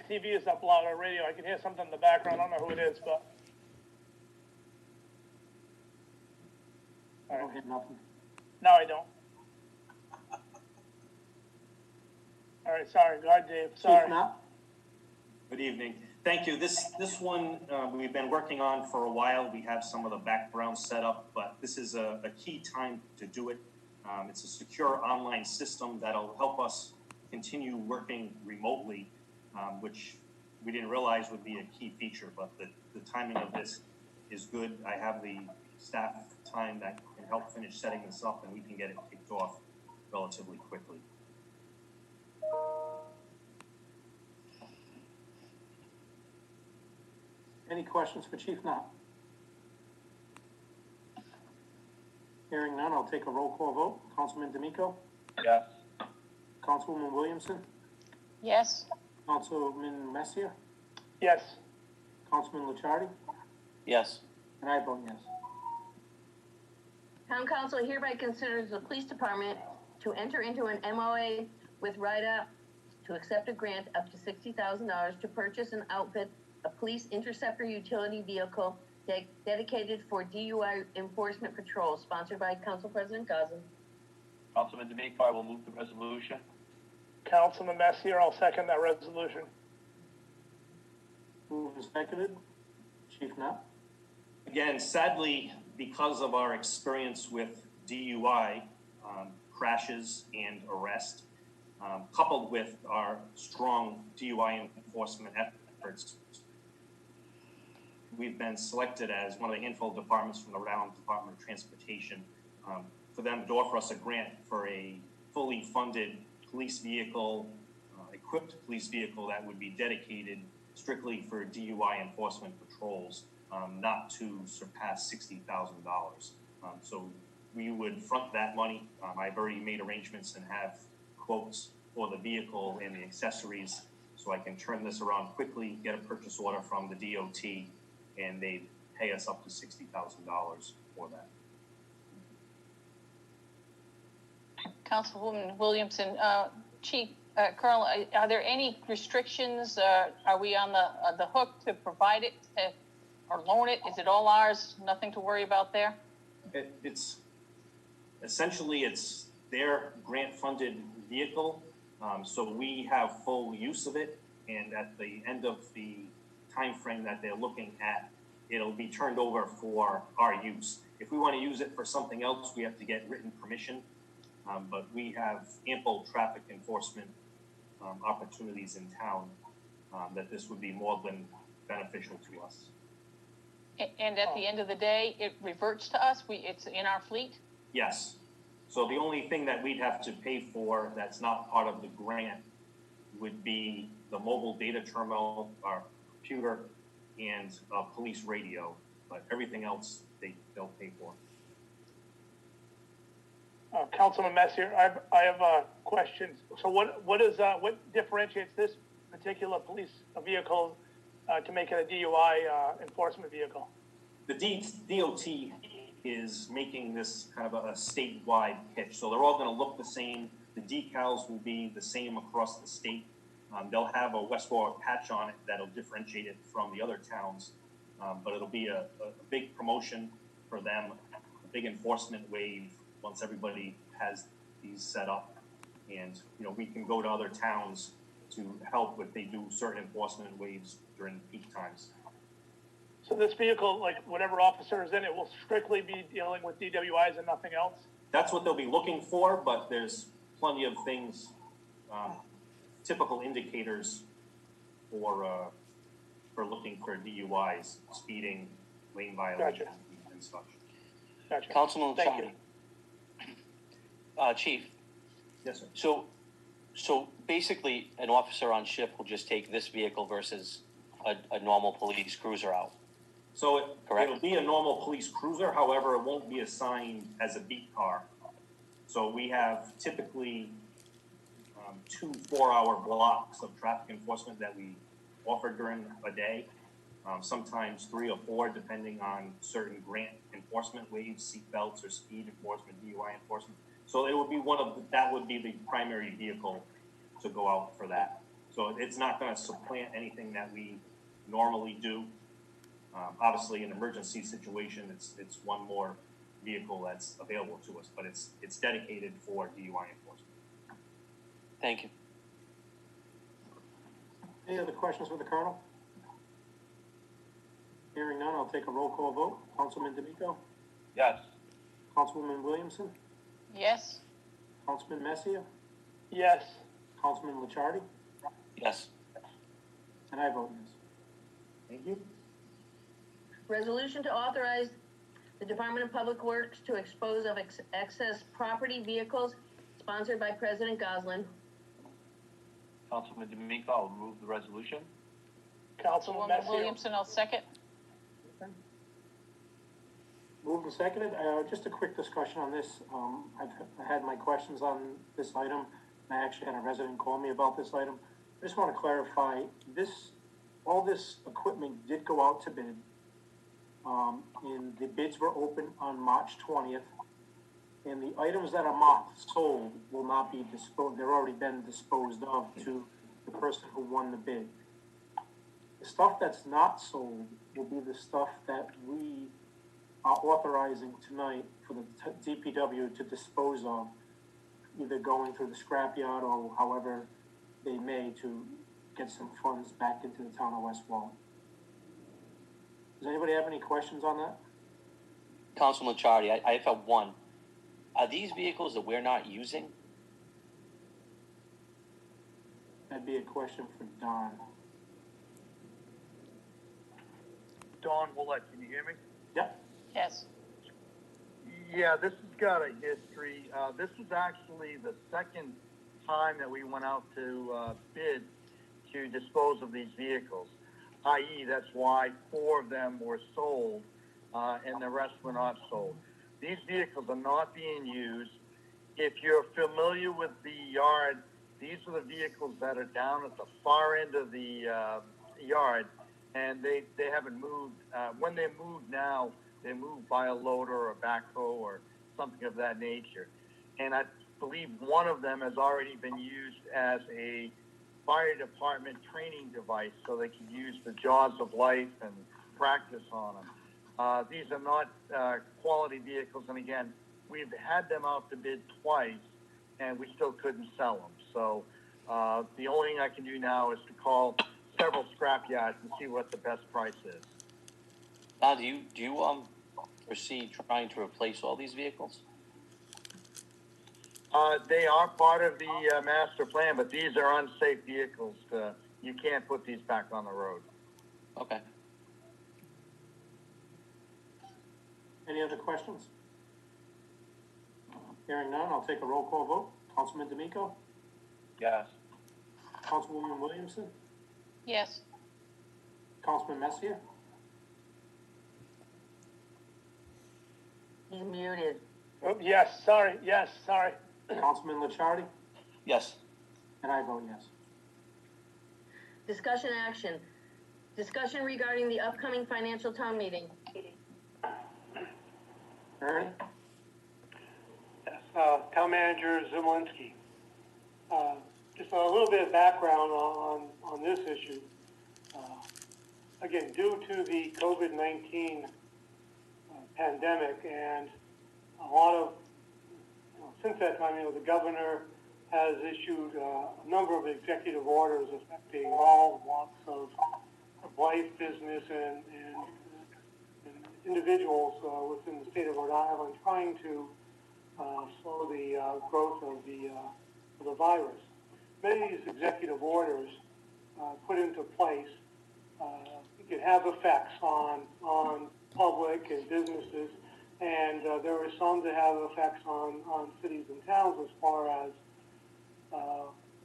TV is up loud on radio. I can hear something in the background. I don't know who it is, but. I don't hear nothing. No, I don't. All right, sorry. Go ahead, Dave. Sorry. Chief Knott? Good evening. Thank you. This one we've been working on for a while. We have some of the background set up, but this is a key time to do it. It's a secure online system that'll help us continue working remotely, which we didn't realize would be a key feature, but the timing of this is good. I have the staff time that can help finish setting this up, and we can get it kicked off relatively quickly. Any questions for Chief Knapp? Hearing none, I'll take a roll call vote. Councilman D'Amico? Yes. Councilwoman Williamson? Yes? Councilman Messier? Yes. Councilman Licciardi? Yes. And I vote yes. Town council hereby considers the police department to enter into an MOA with RIDA to accept a grant up to $60,000 to purchase and outfit a police interceptor utility vehicle dedicated for DUI enforcement patrol, sponsored by Council President Goslin. Councilman D'Amico, I will move the resolution. Councilman Messier, I'll second that resolution. Moved and seconded. Chief Knapp? Again, sadly, because of our experience with DUI, crashes and arrest, coupled with our strong DUI enforcement efforts, we've been selected as one of the handful of departments from the Rhode Island Department of Transportation for them to offer us a grant for a fully funded police vehicle, equipped police vehicle that would be dedicated strictly for DUI enforcement patrols, not to surpass $60,000. So we would front that money. I've already made arrangements and have quotes for the vehicle and the accessories, so I can turn this around quickly, get a purchase order from the DOT, and they'd pay us up to $60,000 for that. Councilwoman Williamson, Chief, Colonel, are there any restrictions? Are we on the hook to provide it or loan it? Is it all ours? Nothing to worry about there? It's essentially it's their grant-funded vehicle, so we have full use of it. And at the end of the time frame that they're looking at, it'll be turned over for our use. If we want to use it for something else, we have to get written permission. But we have ample traffic enforcement opportunities in town that this would be more than beneficial to us. And at the end of the day, it reverts to us? It's in our fleet? Yes. So the only thing that we'd have to pay for that's not part of the grant would be the mobile data terminal, our computer, and a police radio. But everything else they'll pay for. Councilman Messier, I have a question. So what differentiates this particular police vehicle to make it a DUI enforcement vehicle? The DOT is making this kind of a statewide pitch, so they're all going to look the same. The decals will be the same across the state. They'll have a West Warwick patch on it that'll differentiate it from the other towns, but it'll be a big promotion for them, a big enforcement wave once everybody has these set up. And, we can go to other towns to help if they do certain enforcement waves during peak times. So this vehicle, like whatever officer is in it, will strictly be dealing with DWIs and nothing else? That's what they'll be looking for, but there's plenty of things, typical indicators for looking for DUIs, speeding, lane violations, and such. Gotcha. Councilman Thank Licciardi. Chief. Yes, sir. So basically, an officer on shift will just take this vehicle versus a normal police cruiser out. So Correct. it'll be a normal police cruiser, however, it won't be assigned as a beat car. So we have typically 2 4-hour blocks of traffic enforcement that we offer during a day. Sometimes 3 or 4, depending on certain grant enforcement waves, seat belts or speed enforcement, DUI enforcement. So it would be that would be the primary vehicle to go out for that. So it's not going to supplant anything that we normally do. Obviously, in an emergency situation, it's one more vehicle that's available to us, but it's dedicated for DUI enforcement. Thank you. Any other questions for the Colonel? Hearing none, I'll take a roll call vote. Councilman D'Amico? Yes. Councilwoman Williamson? Yes? Councilman Messier? Yes. Councilman Licciardi? Yes. And I vote yes. Thank you. Resolution to authorize the Department of Public Works to expose of excess property vehicles, sponsored by President Goslin. Councilman D'Amico, I'll move the resolution. Councilman Councilwoman Messier. Williamson, I'll second. Moved and seconded. Just a quick discussion on this. I've had my questions on this item. I actually had a resident call me about this item. I just want to clarify, all this equipment did go out to bid. And the bids were open on March 20th. And the items that are marked sold will not be disposed, they've already been disposed of to the person who won the bid. The stuff that's not sold will be the stuff that we are authorizing tonight for the DPW to dispose of, either going through the scrapyard or however they may to get some funds back into the town of West Warren. Does anybody have any questions on that? Councilman Licciardi, I have one. Are these vehicles that we're not using? That'd be a question for Don. Dawn Willett, can you hear me? Yep. Yes. Yeah, this has got a history. This was actually the second time that we went out to bid to dispose of these vehicles, i.e. that's why 4 of them were sold and the rest were not sold. These vehicles are not being used. If you're familiar with the yard, these are the vehicles that are down at the far end of the yard, and they haven't moved. When they move now, they move by a loader or a backhoe or something of that nature. And I believe one of them has already been used as a fire department training device, so they can use the jaws of life and practice on them. These are not quality vehicles, and again, we've had them out to bid twice, and we still couldn't sell them. So the only thing I can do now is to call several scrap yards and see what the best price is. Now, do you foresee trying to replace all these vehicles? They are part of the master plan, but these are unsafe vehicles. You can't put these back on the road. Okay. Any other questions? Hearing none, I'll take a roll call vote. Councilman D'Amico? Yes. Councilwoman Williamson? Yes. Councilman Messier? He's muted. Oh, yes, sorry. Councilman Licciardi? Yes. And I vote yes. Discussion action. Discussion regarding the upcoming financial town meeting. Ernie? Yes, Town Manager Zimlinski. Just a little bit of background on this issue. Again, due to the COVID-19 pandemic, and a lot of, since that time, the governor has issued a number of executive orders affecting all walks of life, business, and individuals within the state of Rhode Island, trying to slow the growth of the virus. Many of these executive orders put into place could have effects on public and businesses, and there are some that have effects on cities and towns, as far as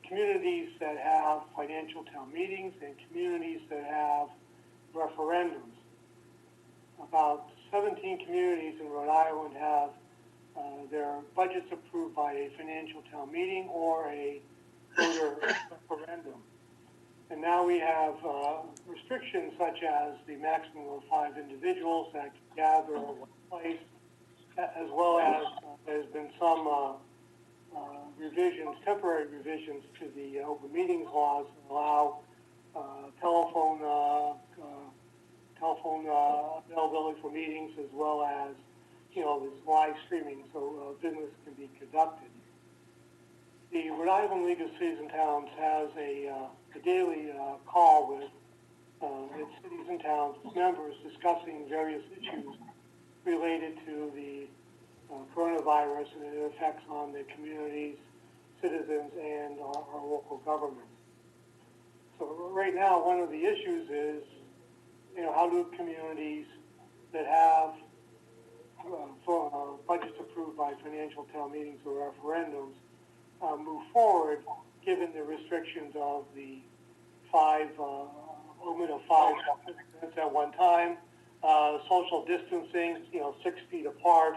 communities that have financial town meetings and communities that have referendums. About 17 communities in Rhode Island have their budgets approved by a financial town meeting or a voter referendum. And now we have restrictions such as the maximum of 5 individuals that can gather in one place, as well as there's been some revisions, temporary revisions to the open meetings laws that allow telephone availability for meetings, as well as, this live streaming, so business can be conducted. The Rhode Island League of Cities and Towns has a daily call with its cities and towns members discussing various issues related to the coronavirus and its effects on the communities, citizens, and our local government. So right right now, one of the issues is, how do communities that have budgets approved by financial town meetings or referendums move forward, given the restrictions of the limit of 5 participants at one time, social distancing, 6 feet apart,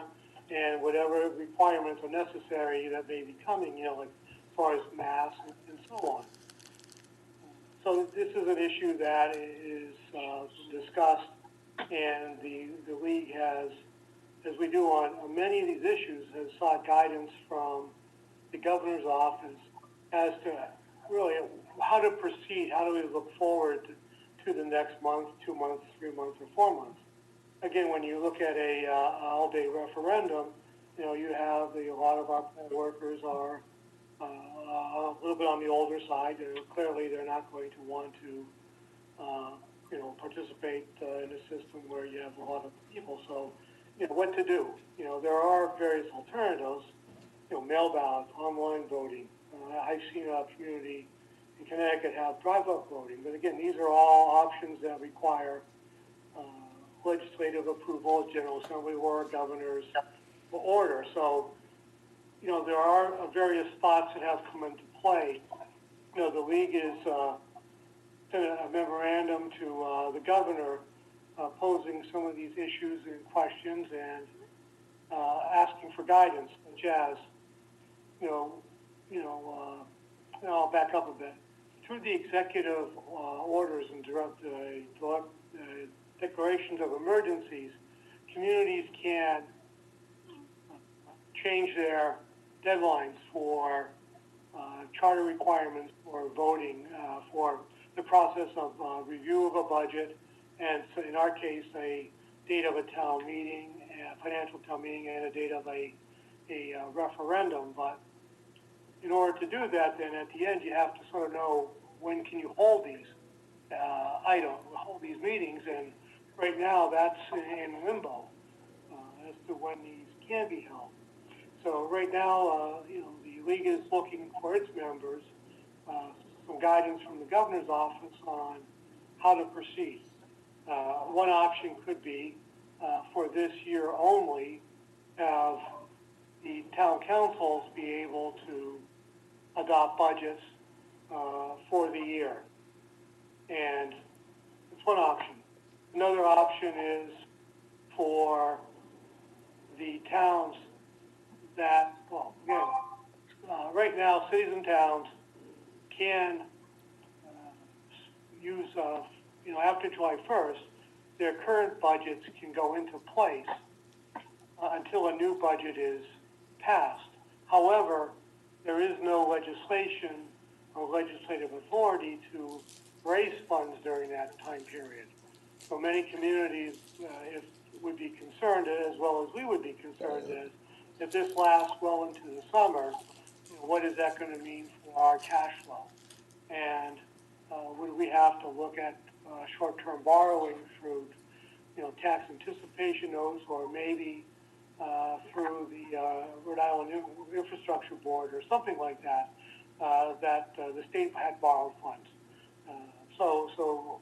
and whatever requirements are necessary that may be coming, like as far as masks and so on. So this is an issue that is discussed, and the league has, as we do on many of these issues, has sought guidance from the governor's office as to really how to proceed, how do we look forward to the next month, 2 months, 3 months, or 4 months. Again, when you look at a all-day referendum, you have a lot of our poll workers are a little bit on the older side. Clearly, they're not going to want to, participate in a system where you have a lot of people. So, what to do? There are various alternatives. Mail ballots, online voting. I've seen a community in Connecticut have drive-up voting, but again, these are all options that require legislative approval, General Assembly or governor's order. So, there are various thoughts that have come into play. The league is sent a memorandum to the governor posing some of these issues and questions and asking for guidance, such as, I'll back up a bit. Through the executive orders and declarations of emergencies, communities can change their deadlines for charter requirements for voting, for the process of review of a budget, and so in our case, a date of a town meeting, a financial town meeting, and a date of a referendum. But in order to do that, then at the end, you have to sort of know when can you hold these hold these meetings, and right now that's in limbo as to when these can be held. So right now, the league is looking for its members some guidance from the governor's office on how to proceed. One option could be for this year only, have the town councils be able to adopt budgets for the year. And it's one option. Another option is for the towns that, right now, cities and towns can use, after July 1st, their current budgets can go into place until a new budget is passed. However, there is no legislation or legislative authority to raise funds during that time period. So many communities would be concerned, as well as we would be concerned, is if this lasts well into the summer, what is that going to mean for our cash flow? And would we have to look at short-term borrowing through, tax anticipation notes, or maybe through the Rhode Island Infrastructure Board or something like that, that the state had borrowed funds. So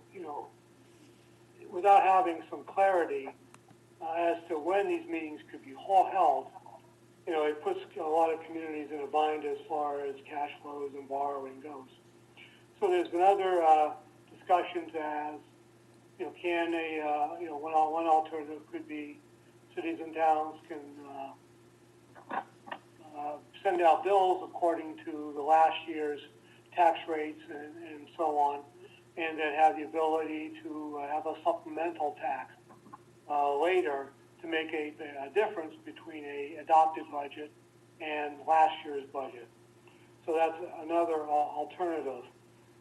without having some clarity as to when these meetings could be held, it puts a lot of communities in a bind as far as cash flows and borrowing goes. So there's been other discussions as, can one alternative could be cities and towns can send out bills according to the last year's tax rates and so on, and then have the ability to have a supplemental tax later to make a difference between a adopted budget and last year's budget. So that's another alternative.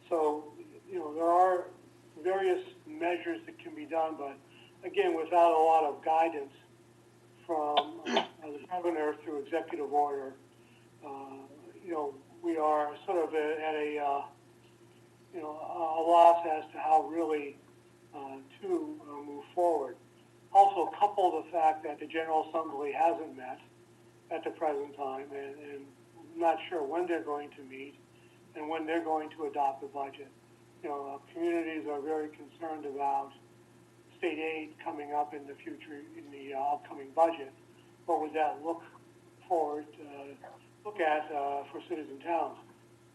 So, there are various measures that can be done, but again, without a lot of guidance from the governor through executive order, we are sort of at a loss as to how really to move forward. Also, couple the fact that the General Assembly hasn't met at the present time, and I'm not sure when they're going to meet and when they're going to adopt the budget. communities are very concerned about state aid coming up in the future, in the upcoming budget. What would that look at for citizen towns?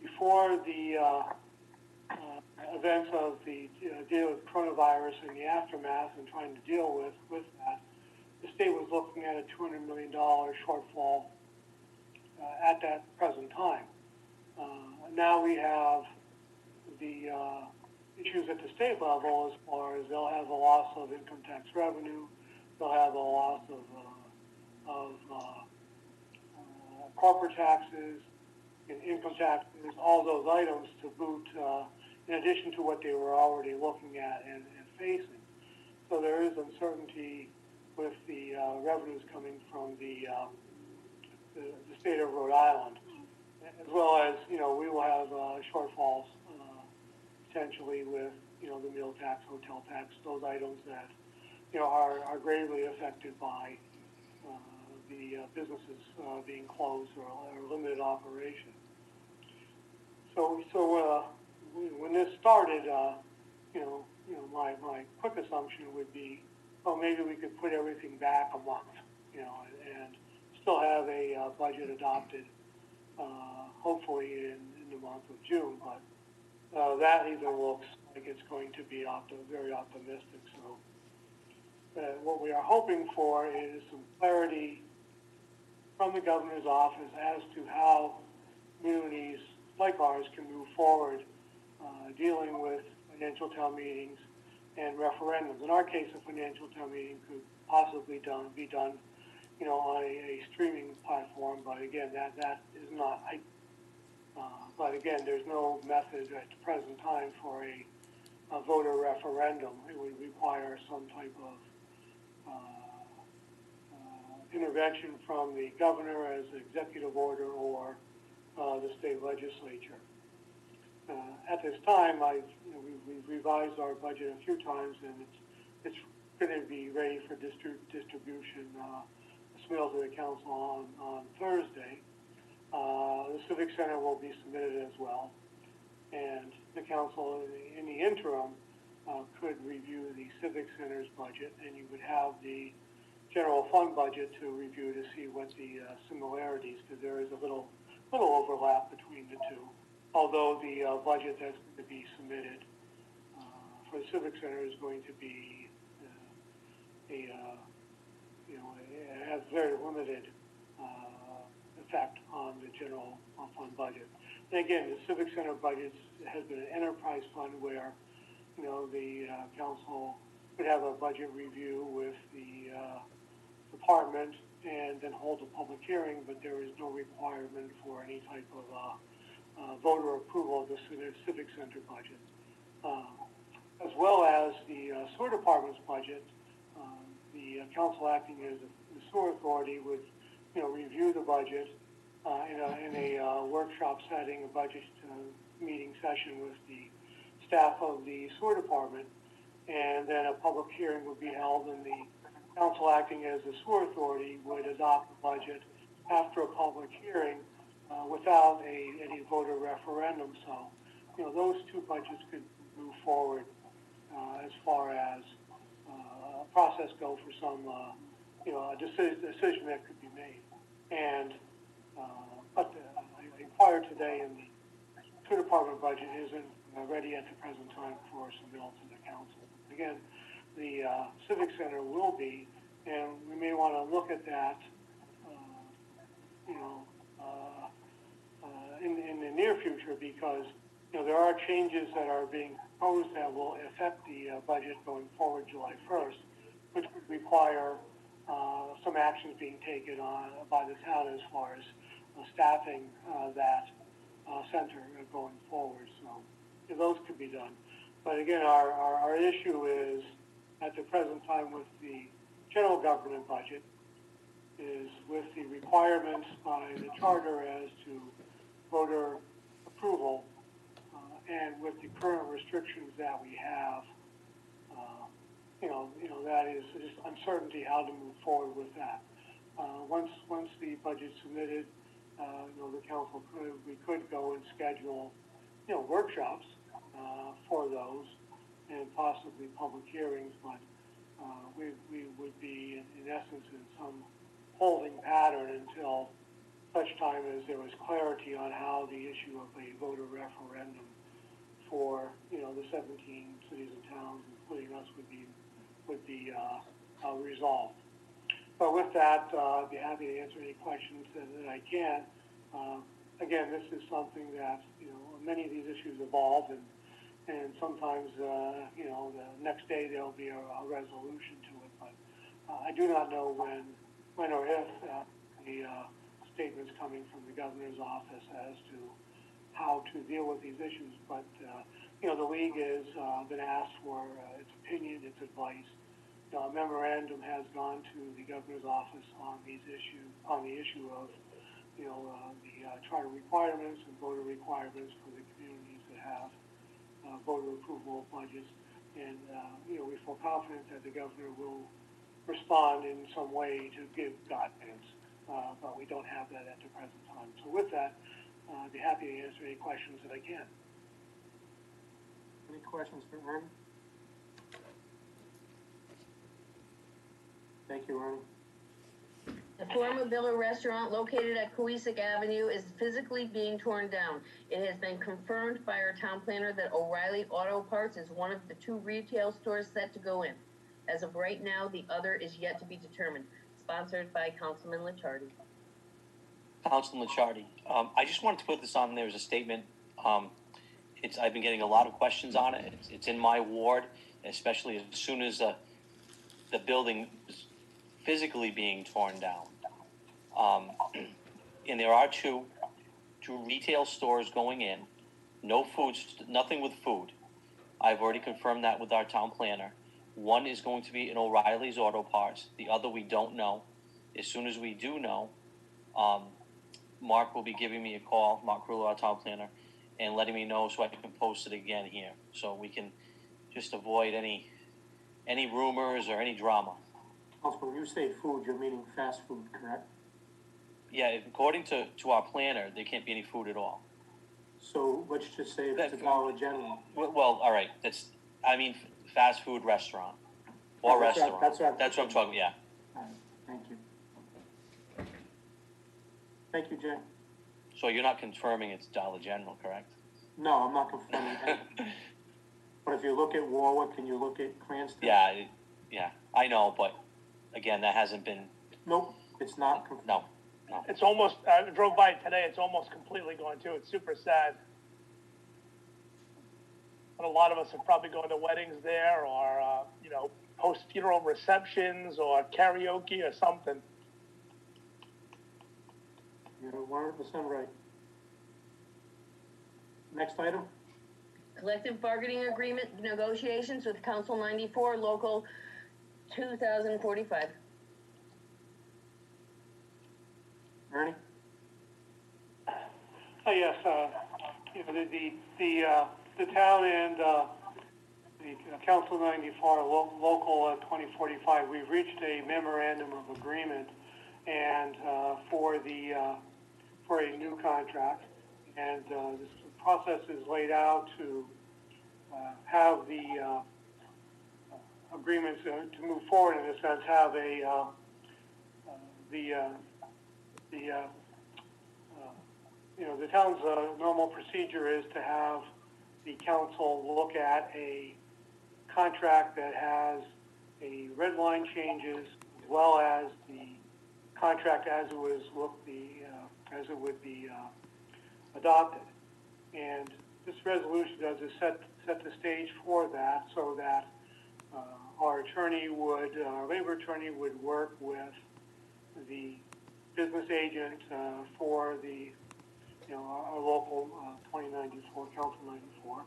Before the events of the deal with coronavirus and the aftermath and trying to deal with that, the state was looking at a $200 million shortfall at that present time. Now we have the issues at the state level as far as they'll have a loss of income tax revenue, they'll have a loss of corporate taxes, income taxes, all those items to boot, in addition to what they were already looking at and facing. So there is uncertainty with the revenues coming from the state of Rhode Island, as well as, we will have shortfalls potentially with, the meal tax, hotel tax, those items that, are greatly affected by the businesses being closed or limited operation. So when this started, my quick assumption would be, well, maybe we could put everything back a month, and still have a budget adopted, hopefully in the month of June. But that even looks like it's going to be very optimistic. So what we are hoping for is some clarity from the governor's office as to how communities like ours can move forward dealing with financial town meetings and referendums. In our case, a financial town meeting could possibly be done, on a streaming platform. But again, that is not. But again, there's no method at the present time for a voter referendum. It would require some type of intervention from the governor as an executive order or the state legislature. At this time, we've revised our budget a few times, and it's going to be ready for distribution, submittal to the council on Thursday. The Civic Center will be submitted as well, and the council, in the interim, could review the Civic Center's budget, and you would have the general fund budget to review to see what the similarities, because there is a little overlap between the two. Although the budget that's going to be submitted for the Civic Center is going to be it has very limited effect on the general fund budget. And again, the Civic Center budget has been an enterprise fund where, the council would have a budget review with the department and then hold a public hearing, but there is no requirement for any type of voter approval of the Civic Center budget. As well as the sewer department's budget, the council acting as the sewer authority would, review the budget in a workshop setting, a budget meeting session with the staff of the sewer department, and then a public hearing would be held, and the council acting as the sewer authority would adopt the budget after a public hearing without any voter referendum. So, those two budgets could move forward as far as a process go for some, a decision that could be made. And but I inquired today, and the sewer department budget isn't ready at the present time for submittal to the council. Again, the Civic Center will be, and we may want to look at that, in the near future, because there are changes that are being proposed that will affect the budget going forward July 1st, which would require some actions being taken by the town as far as staffing that center going forward. So those could be done. But again, our issue is, at the present time with the general government budget, is with the requirements by the charter as to voter approval, and with the current restrictions that we have, that is just uncertainty how to move forward with that. Once the budget's submitted, the council could go and schedule, workshops for those, and possibly public hearings, but we would be, in essence, in some holding pattern until such time as there was clarity on how the issue of a voter referendum for, the 17 cities and towns, including us, would be resolved. But with that, I'd be happy to answer any questions that I can. Again, this is something that, many of these issues evolve, and sometimes, the next day there'll be a resolution to it. But I do not know when or if the statements coming from the governor's office as to how to deal with these issues. But, the league has been asked for its opinion, its advice. A memorandum has gone to the governor's office on the issue of, the charter requirements and voter requirements for the communities that have voter approval of budgets. And, we feel confident that the governor will respond in some way to give guidance, but we don't have that at the present time. So with that, I'd be happy to answer any questions that I can. Any questions for Ernie? Thank you, Ernie. The former Villa restaurant located at Cohesic Avenue is physically being torn down. It has been confirmed by our town planner that O'Reilly Auto Parts is one of the 2 retail stores set to go in. As of right now, the other is yet to be determined. Sponsored by Councilman Licciardi. Councilman Licciardi, I just wanted to put this on there as a statement. I've been getting a lot of questions on it. It's in my ward, especially as soon as the building is physically being torn down. And there are two retail stores going in, no food, nothing with food. I've already confirmed that with our town planner. One is going to be in O'Reilly's Auto Parts. The other we don't know. As soon as we do know, Mark will be giving me a call, Mark Rulo, our town planner, and letting me know so I can post it again here, so we can just avoid any rumors or any drama. Also, when you say food, you're meaning fast food, correct? Yeah, according to our planner, there can't be any food at all. So let's just say it's a Dollar General. Well, all right, fast food restaurant or restaurant. That's what I'm talking. Yeah. All right, thank you. Thank you, Jay. So you're not confirming it's Dollar General, correct? No, I'm not confirming that. But if you look at Warwick and you look at Cranston. Yeah, I know, but again, that hasn't been. Nope, it's not. No. It's almost, I drove by it today, it's almost completely gone too. It's super sad. But a lot of us are probably going to weddings there or, post-funeral receptions or karaoke or something. You're 100% right. Next item. Collective bargaining agreement negotiations with Council 94, Local 2045. Ernie? Yes, the town and the Council 94, Local 2045, we've reached a memorandum of agreement and for a new contract, and this process is laid out to have the agreements to move forward in a sense, have the town's normal procedure is to have the council look at a contract that has a red line changes as well as the contract as it would be adopted. And this resolution does is set the stage for that, so that our labor attorney would work with the business agent for our local 2094, Council 94,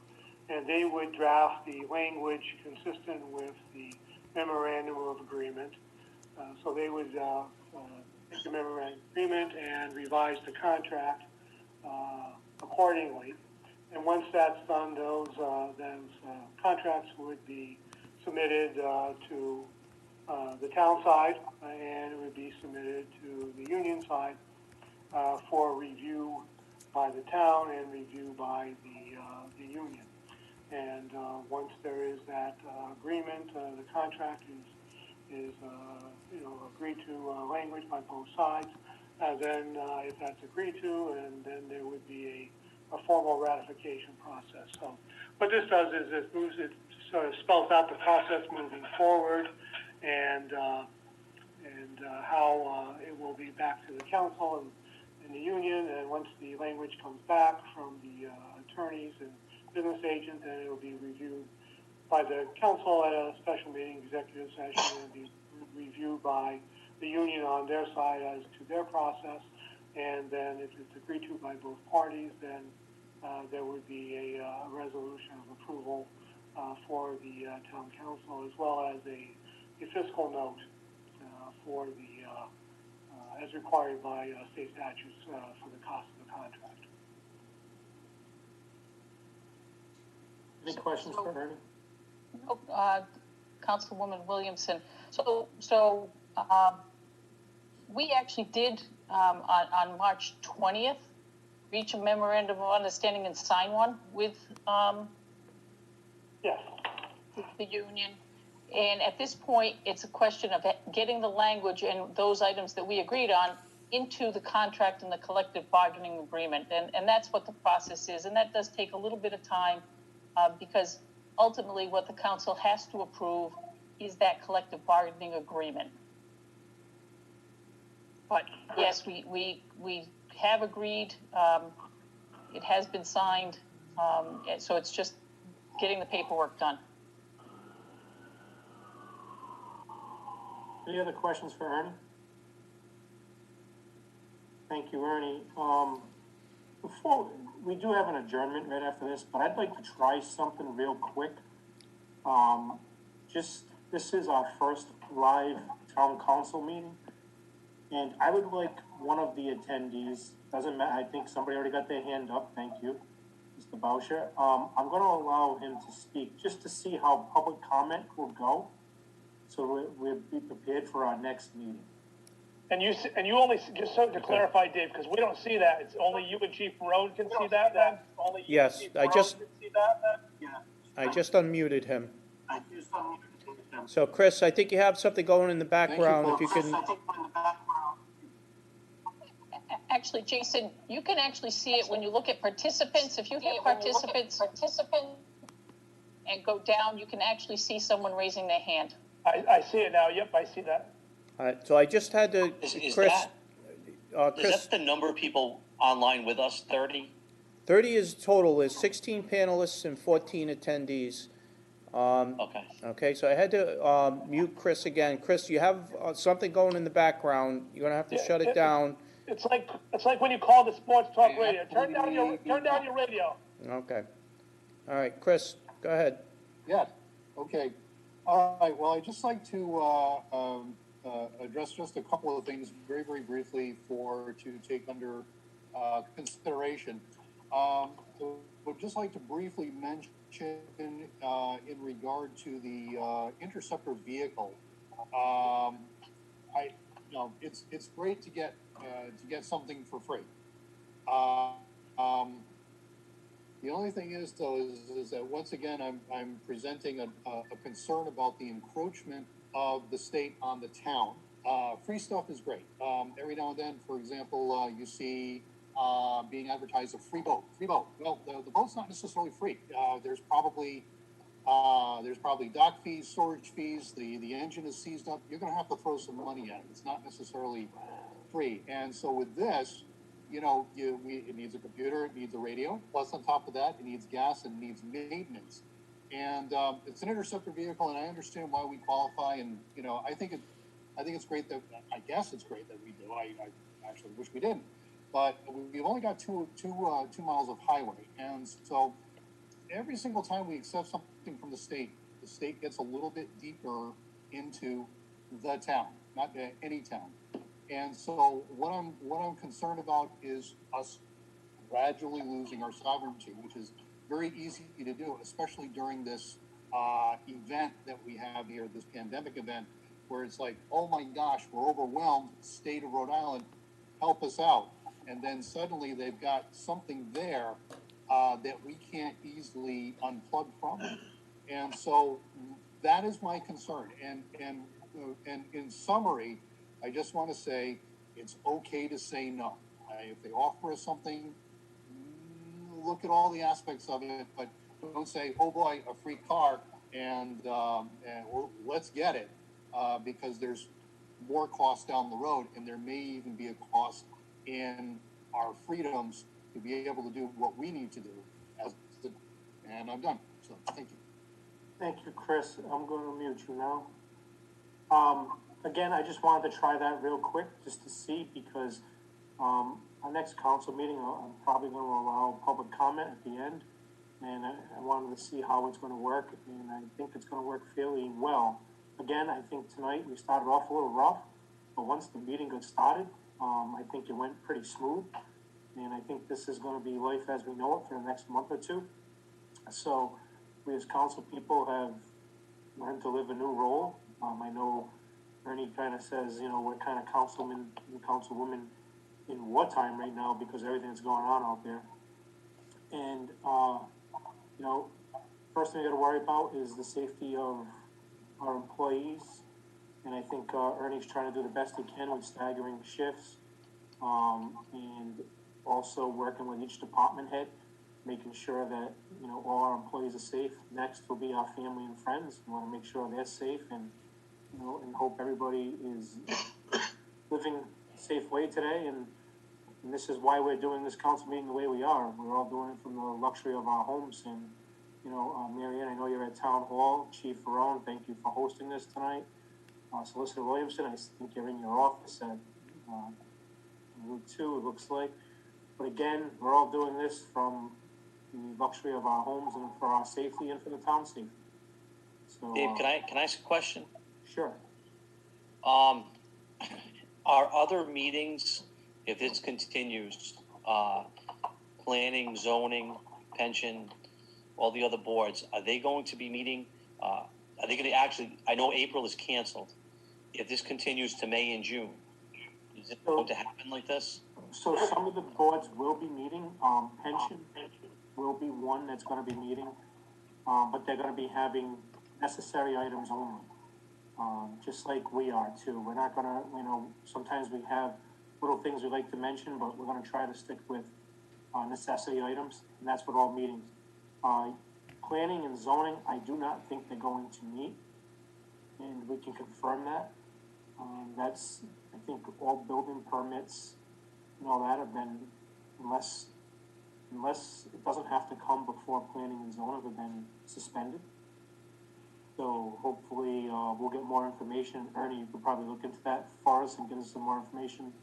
and they would draft the language consistent with the memorandum of agreement. So they would take the memorandum of agreement and revise the contract accordingly. And once that's done, those contracts would be submitted to the town side, and it would be submitted to the union side for review by the town and review by the union. And once there is that agreement, the contract is agreed to language by both sides. Then if that's agreed to, and then there would be a formal ratification process. So what this does is it sort of spells out the process moving forward, and how it will be back to the council and the union. And once the language comes back from the attorneys and business agent, then it will be reviewed by the council at a special meeting, executive session, and be reviewed by the union on their side as to their process. And then if it's agreed to by both parties, then there would be a resolution of approval for the town council, as well as a fiscal note for the as required by state statutes for the cost of the contract. Any questions for Ernie? Councilwoman Williamson. We actually did, on March 20th, reach a memorandum of understanding and sign one with Yes. the union. And at this point, it's a question of getting the language and those items that we agreed on into the contract and the collective bargaining agreement. And that's what the process is. And that does take a little bit of time because ultimately what the council has to approve is that collective bargaining agreement. But yes, we have agreed. It has been signed. So it's just getting the paperwork done. Any other questions for Ernie? Thank you, Ernie. Before, we do have an adjournment right after this, but I'd like to try something real quick. This is our first live town council meeting, and I would like one of the attendees, doesn't matter, I think somebody already got their hand up, thank you, Mr. Boucher. I'm gonna allow him to speak, just to see how public comment will go, so we'll be prepared for our next meeting. And you only, just so to clarify, Dave, because we don't see that, it's only you and Chief Roan can see that then? Only you Yes, and Chief I Roan just- can see that then? I just unmuted him. So Chris, I think you have something going in the background, if you can. Actually, Jason, you can actually see it when you look at participants. If you hit participant, and go down, you can actually see someone raising their hand. I see it now, yep, I see that. All right, so I just had to, Is Chris, that the number of people online with us, 30? 30 is total, there's 16 panelists and 14 attendees. Okay. Okay, so I had to mute Chris again. Chris, you have something going in the background, you're gonna have to shut it down. It's like when you call the sports talk radio, turn down your radio. Okay. All right, Chris, go ahead. Yes, okay. All right, well, I'd just like to address just a couple of things very, very briefly to take under consideration. Would just like to briefly mention in regard to the interceptor vehicle. It's great to get something for free. The only thing is, though, is that once again, I'm presenting a concern about the encroachment of the state on the town. Free stuff is great. Every now and then, for example, you see being advertised a free boat. Well, the boat's not necessarily free. There's probably dock fees, storage fees. The engine is seized up. You're going to have to throw some money at it. It's not necessarily free. And so with this, it needs a computer, it needs a radio. Plus, on top of that, it needs gas and needs maintenance. And it's an interceptor vehicle, and I understand why we qualify. And I think it's great that I guess it's great that we do. I actually wish we didn't, but we've only got two miles of highway, and so every single time we accept something from the state gets a little bit deeper into the town, not any town. And so what I'm concerned about is us gradually losing our sovereignty, which is very easy to do, especially during this event that we have here, this pandemic event, where it's like, oh my gosh, we're overwhelmed, state of Rhode Island, help us out. And then suddenly they've got something there that we can't easily unplug from. And so that is my concern. And in summary, I just want to say it's okay to say no. If they offer us something, look at all the aspects of it, but don't say, oh boy, a free car, and let's get it, because there's more cost down the road, and there may even be a cost in our freedoms to be able to do what we need to do. And I'm done. So thank you. Thank you, Chris. I'm going to mute you now. Again, I just wanted to try that real quick just to see, because our next council meeting, I'm probably going to allow public comment at the end, and I wanted to see how it's going to work, and I think it's going to work fairly well. Again, I think tonight we started off a little rough, but once the meeting got started, I think it went pretty smooth, and I think this is going to be life as we know it for the next month or two. So we as council people have learned to live a new role. I know Ernie kind of says, you know, we're kind of councilmen and councilwomen in wartime right now because of everything that's going on out there. And, you know, first thing we got to worry about is the safety of our employees. And I think Ernie's trying to do the best he can with staggering shifts, and also working with each department head, making sure that, you know, all our employees are safe. Next will be our family and friends. We want to make sure they're safe, and, you know, and hope everybody is living a safe way today. And this is why we're doing this council meeting the way we are. We're all doing it from the luxury of our homes. And, you know, Marianne, I know you're at Town Hall. Chief Ferone, thank you for hosting this tonight. Solicitor Williamson, I think you're in your office at Route 2, it looks like. But again, we're all doing this from the luxury of our homes and for our safety and for the town's safety. So, Dave, can I ask a question? Sure. Are other meetings, if this continues, planning, zoning, pension, all the other boards, are they going to be meeting? Are they going to actually? I know April is canceled. If this continues to May and June, is it going to happen like this? So some of the boards will be meeting. Pension will be one that's going to be meeting, but they're going to be having necessary items only, just like we are too. We're not going to, you know, sometimes we have little things we like to mention, but we're going to try to stick with necessity items, and that's what all meetings. Planning and zoning, I do not think they're going to meet, and we can confirm that. That's, I think, all building permits and all that have been, unless it doesn't have to come before planning and zoning, have been suspended. So hopefully we'll get more information. Ernie, you could probably look into that for us and give us some more information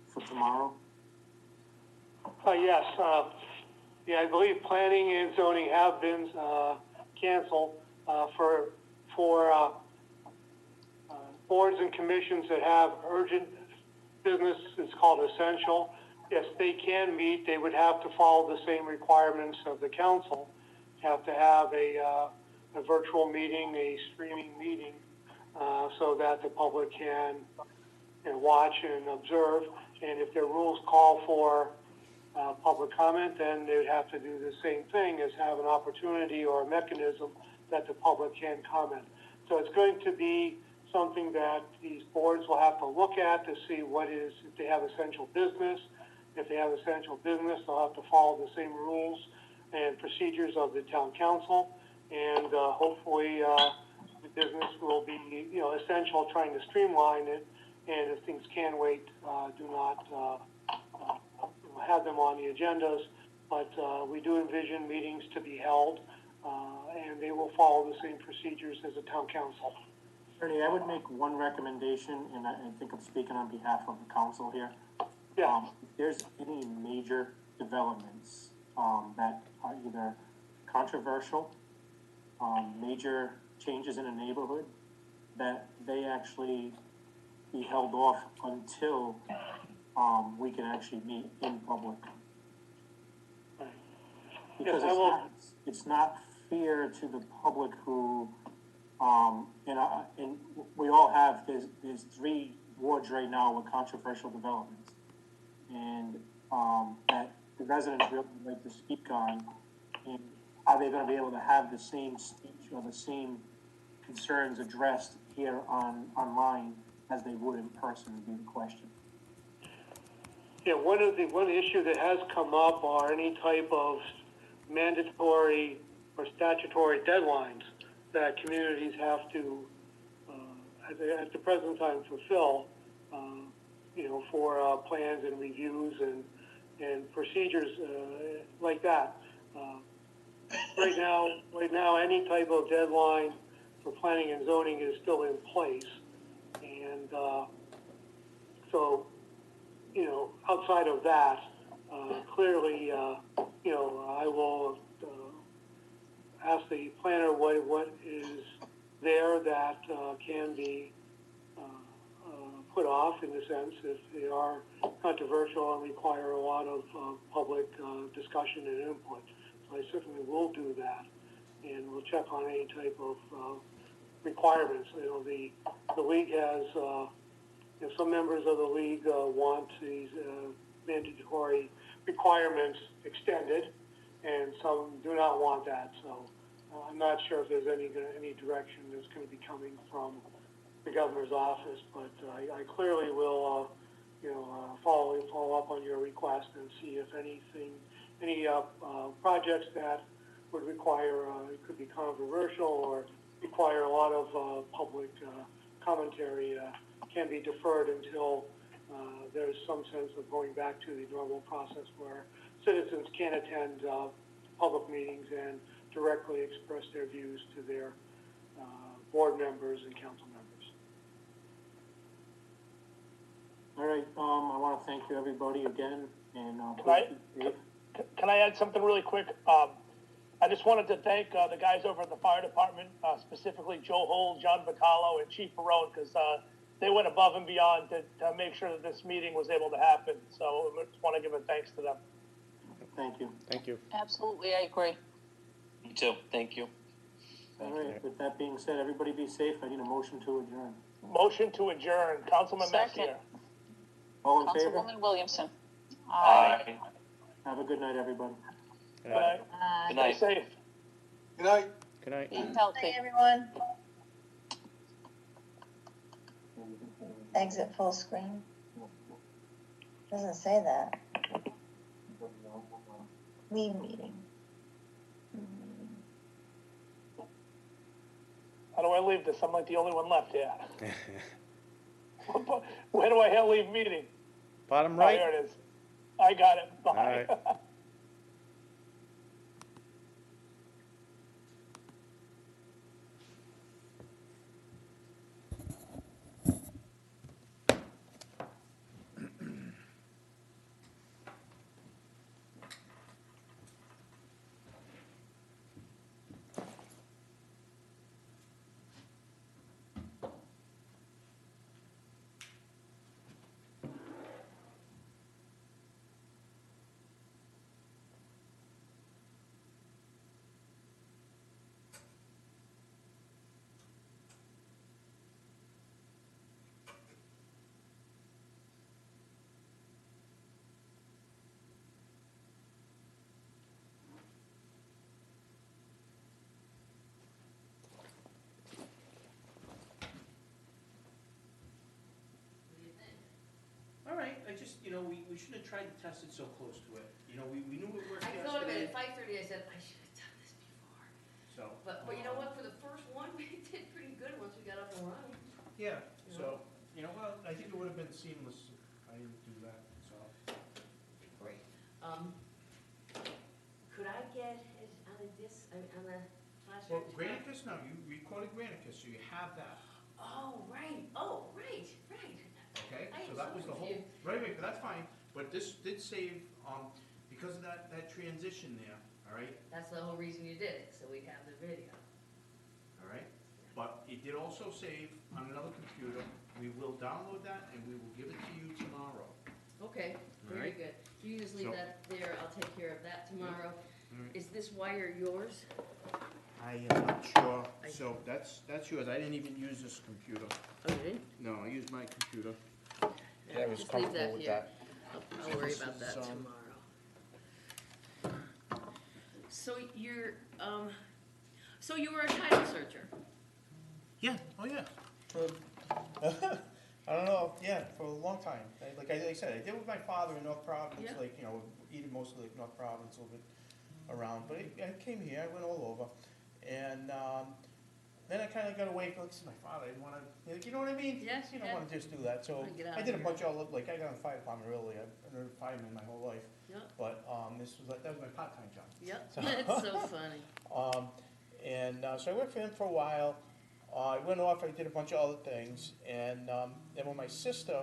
for tomorrow. Yes. Yeah, I believe planning and zoning have been canceled for boards and commissions that have urgent business. It's called essential. Yes, they can meet. They would have to follow the same requirements of the council. Have to have a virtual meeting, a streaming meeting, so that the public can watch and observe. And if their rules call for public comment, then they would have to do the same thing as have an opportunity or a mechanism that the public can comment. So it's going to be something that these boards will have to look at to see what is, if they have essential business. If they have essential business, they'll have to follow the same rules and procedures of the town council. And hopefully the business will be, essential, trying to streamline it. And if things can wait, do not have them on the agendas. But we do envision meetings to be held, and they will follow the same procedures as a town council. Ernie, I would make one recommendation, and I think I'm speaking on behalf of the council here. Yeah. If there's any major developments that are either controversial, major changes in a neighborhood, that they actually be held off until we can actually meet in public. Because it's not fair to the public who, and we all have, there's 3 wards right now with controversial developments. And that the residents really like to speak on, And are they gonna be able to have the same speech or the same concerns addressed here online as they would in person would be the question. Yeah, one issue that has come up are any type of mandatory or statutory deadlines that communities have to, at the present time, fulfill, for plans and reviews and procedures like that. Right now, any type of deadline for planning and zoning is still in place, and so, outside of that, clearly, I will ask the planner what is there that can be put off, in a sense, if they are controversial and require a lot of public discussion and input. So I certainly will do that, and we'll check on any type of requirements. The league has, some members of the league want these mandatory requirements extended, and some do not want that. So I'm not sure if there's any direction that's going to be coming from the governor's office, but I clearly will, follow up on your request and see if any projects that would require, it could be controversial or require a lot of public commentary can be deferred until there's some sense of going back to the normal process where citizens can attend public meetings and directly express their views to their board members and council members. All right, I want to thank you, everybody, again, and Can I add something really quick? I just wanted to thank the guys over at the fire department, specifically Joe Hole, John Vitalo, and Chief Perone, because they went above and beyond to make sure that this meeting was able to happen. So I just want to give a thanks to them. Thank you. Thank you. Absolutely, I agree. Me too. Thank you. All right, with that being said, everybody be safe. I need a motion to adjourn. Motion to adjourn. Councilman Second. Messier. All in favor? Councilwoman Williamson. Aye. Have a good night, everybody. Good night. Good night. Stay safe. Good night. Good night. Be healthy. Hi, everyone. Exit full screen. Doesn't say that. Leave meeting. How do I leave this? I'm like the only one left here. Where do I hit leave meeting? Bottom Oh, right. there it is. I got it. Bye. All right. All right, I just, we shouldn't have tried to test it so close to it. We knew it worked I yesterday. thought of it at 5:30, I said, I should have done this before. So. But you know what, for the first one, we did pretty good once we got up and running. Yeah, so, well, I think it would have been seamless if I didn't do that, so. Great. Could I get it on the disc, on the flash Well, drive? Granicus, no, you recorded Granicus, so you have that, Oh, right, right. okay? I So am that so was the whole, confused. right, but that's fine, but this did save, because of that transition there, all right? That's the whole reason you did it, so we'd have the video. All right, but it did also save on another computer. We will download that and we will give it to you tomorrow. Okay, very Alright. good. You just leave So- that there, I'll take care of that tomorrow. Alright. Is this wire yours? I am not sure, so that's yours. I didn't even use this computer. Oh, you didn't? No, I used my computer. Yeah, I was just leave comfortable that with here. that. I'll worry This about is, that tomorrow. So so you were a title searcher? Yeah, oh yeah. For, I don't know, yeah, for a long time. Like I said, I did with my father in North Providence, Yeah. like, you know, eating mostly like North Providence, a little bit around. But I came here, I went all over. And then I kind of got away from, this is my father, I didn't want to, like, you know what I mean? Yes, You don't yeah. want to just do that. So Wanna get out I of did a here. bunch of, like, I got in the fire department early. I've been a fireman my whole life. Yeah. But this was like, that was my part-time job. Yep, So- that's so funny. So I worked for him for a while. I went off, I did a bunch of other things, and then when my sister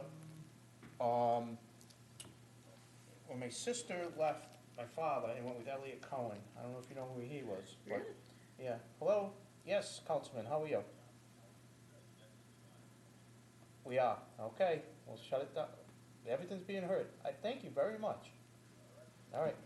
left my father and went with Elliot Cohen, I don't know if you know who he was, but, yeah. Hello? Yes, Councilman, how are you? We are, okay, we'll shut it down. Everything's being heard. I thank you very much. All right.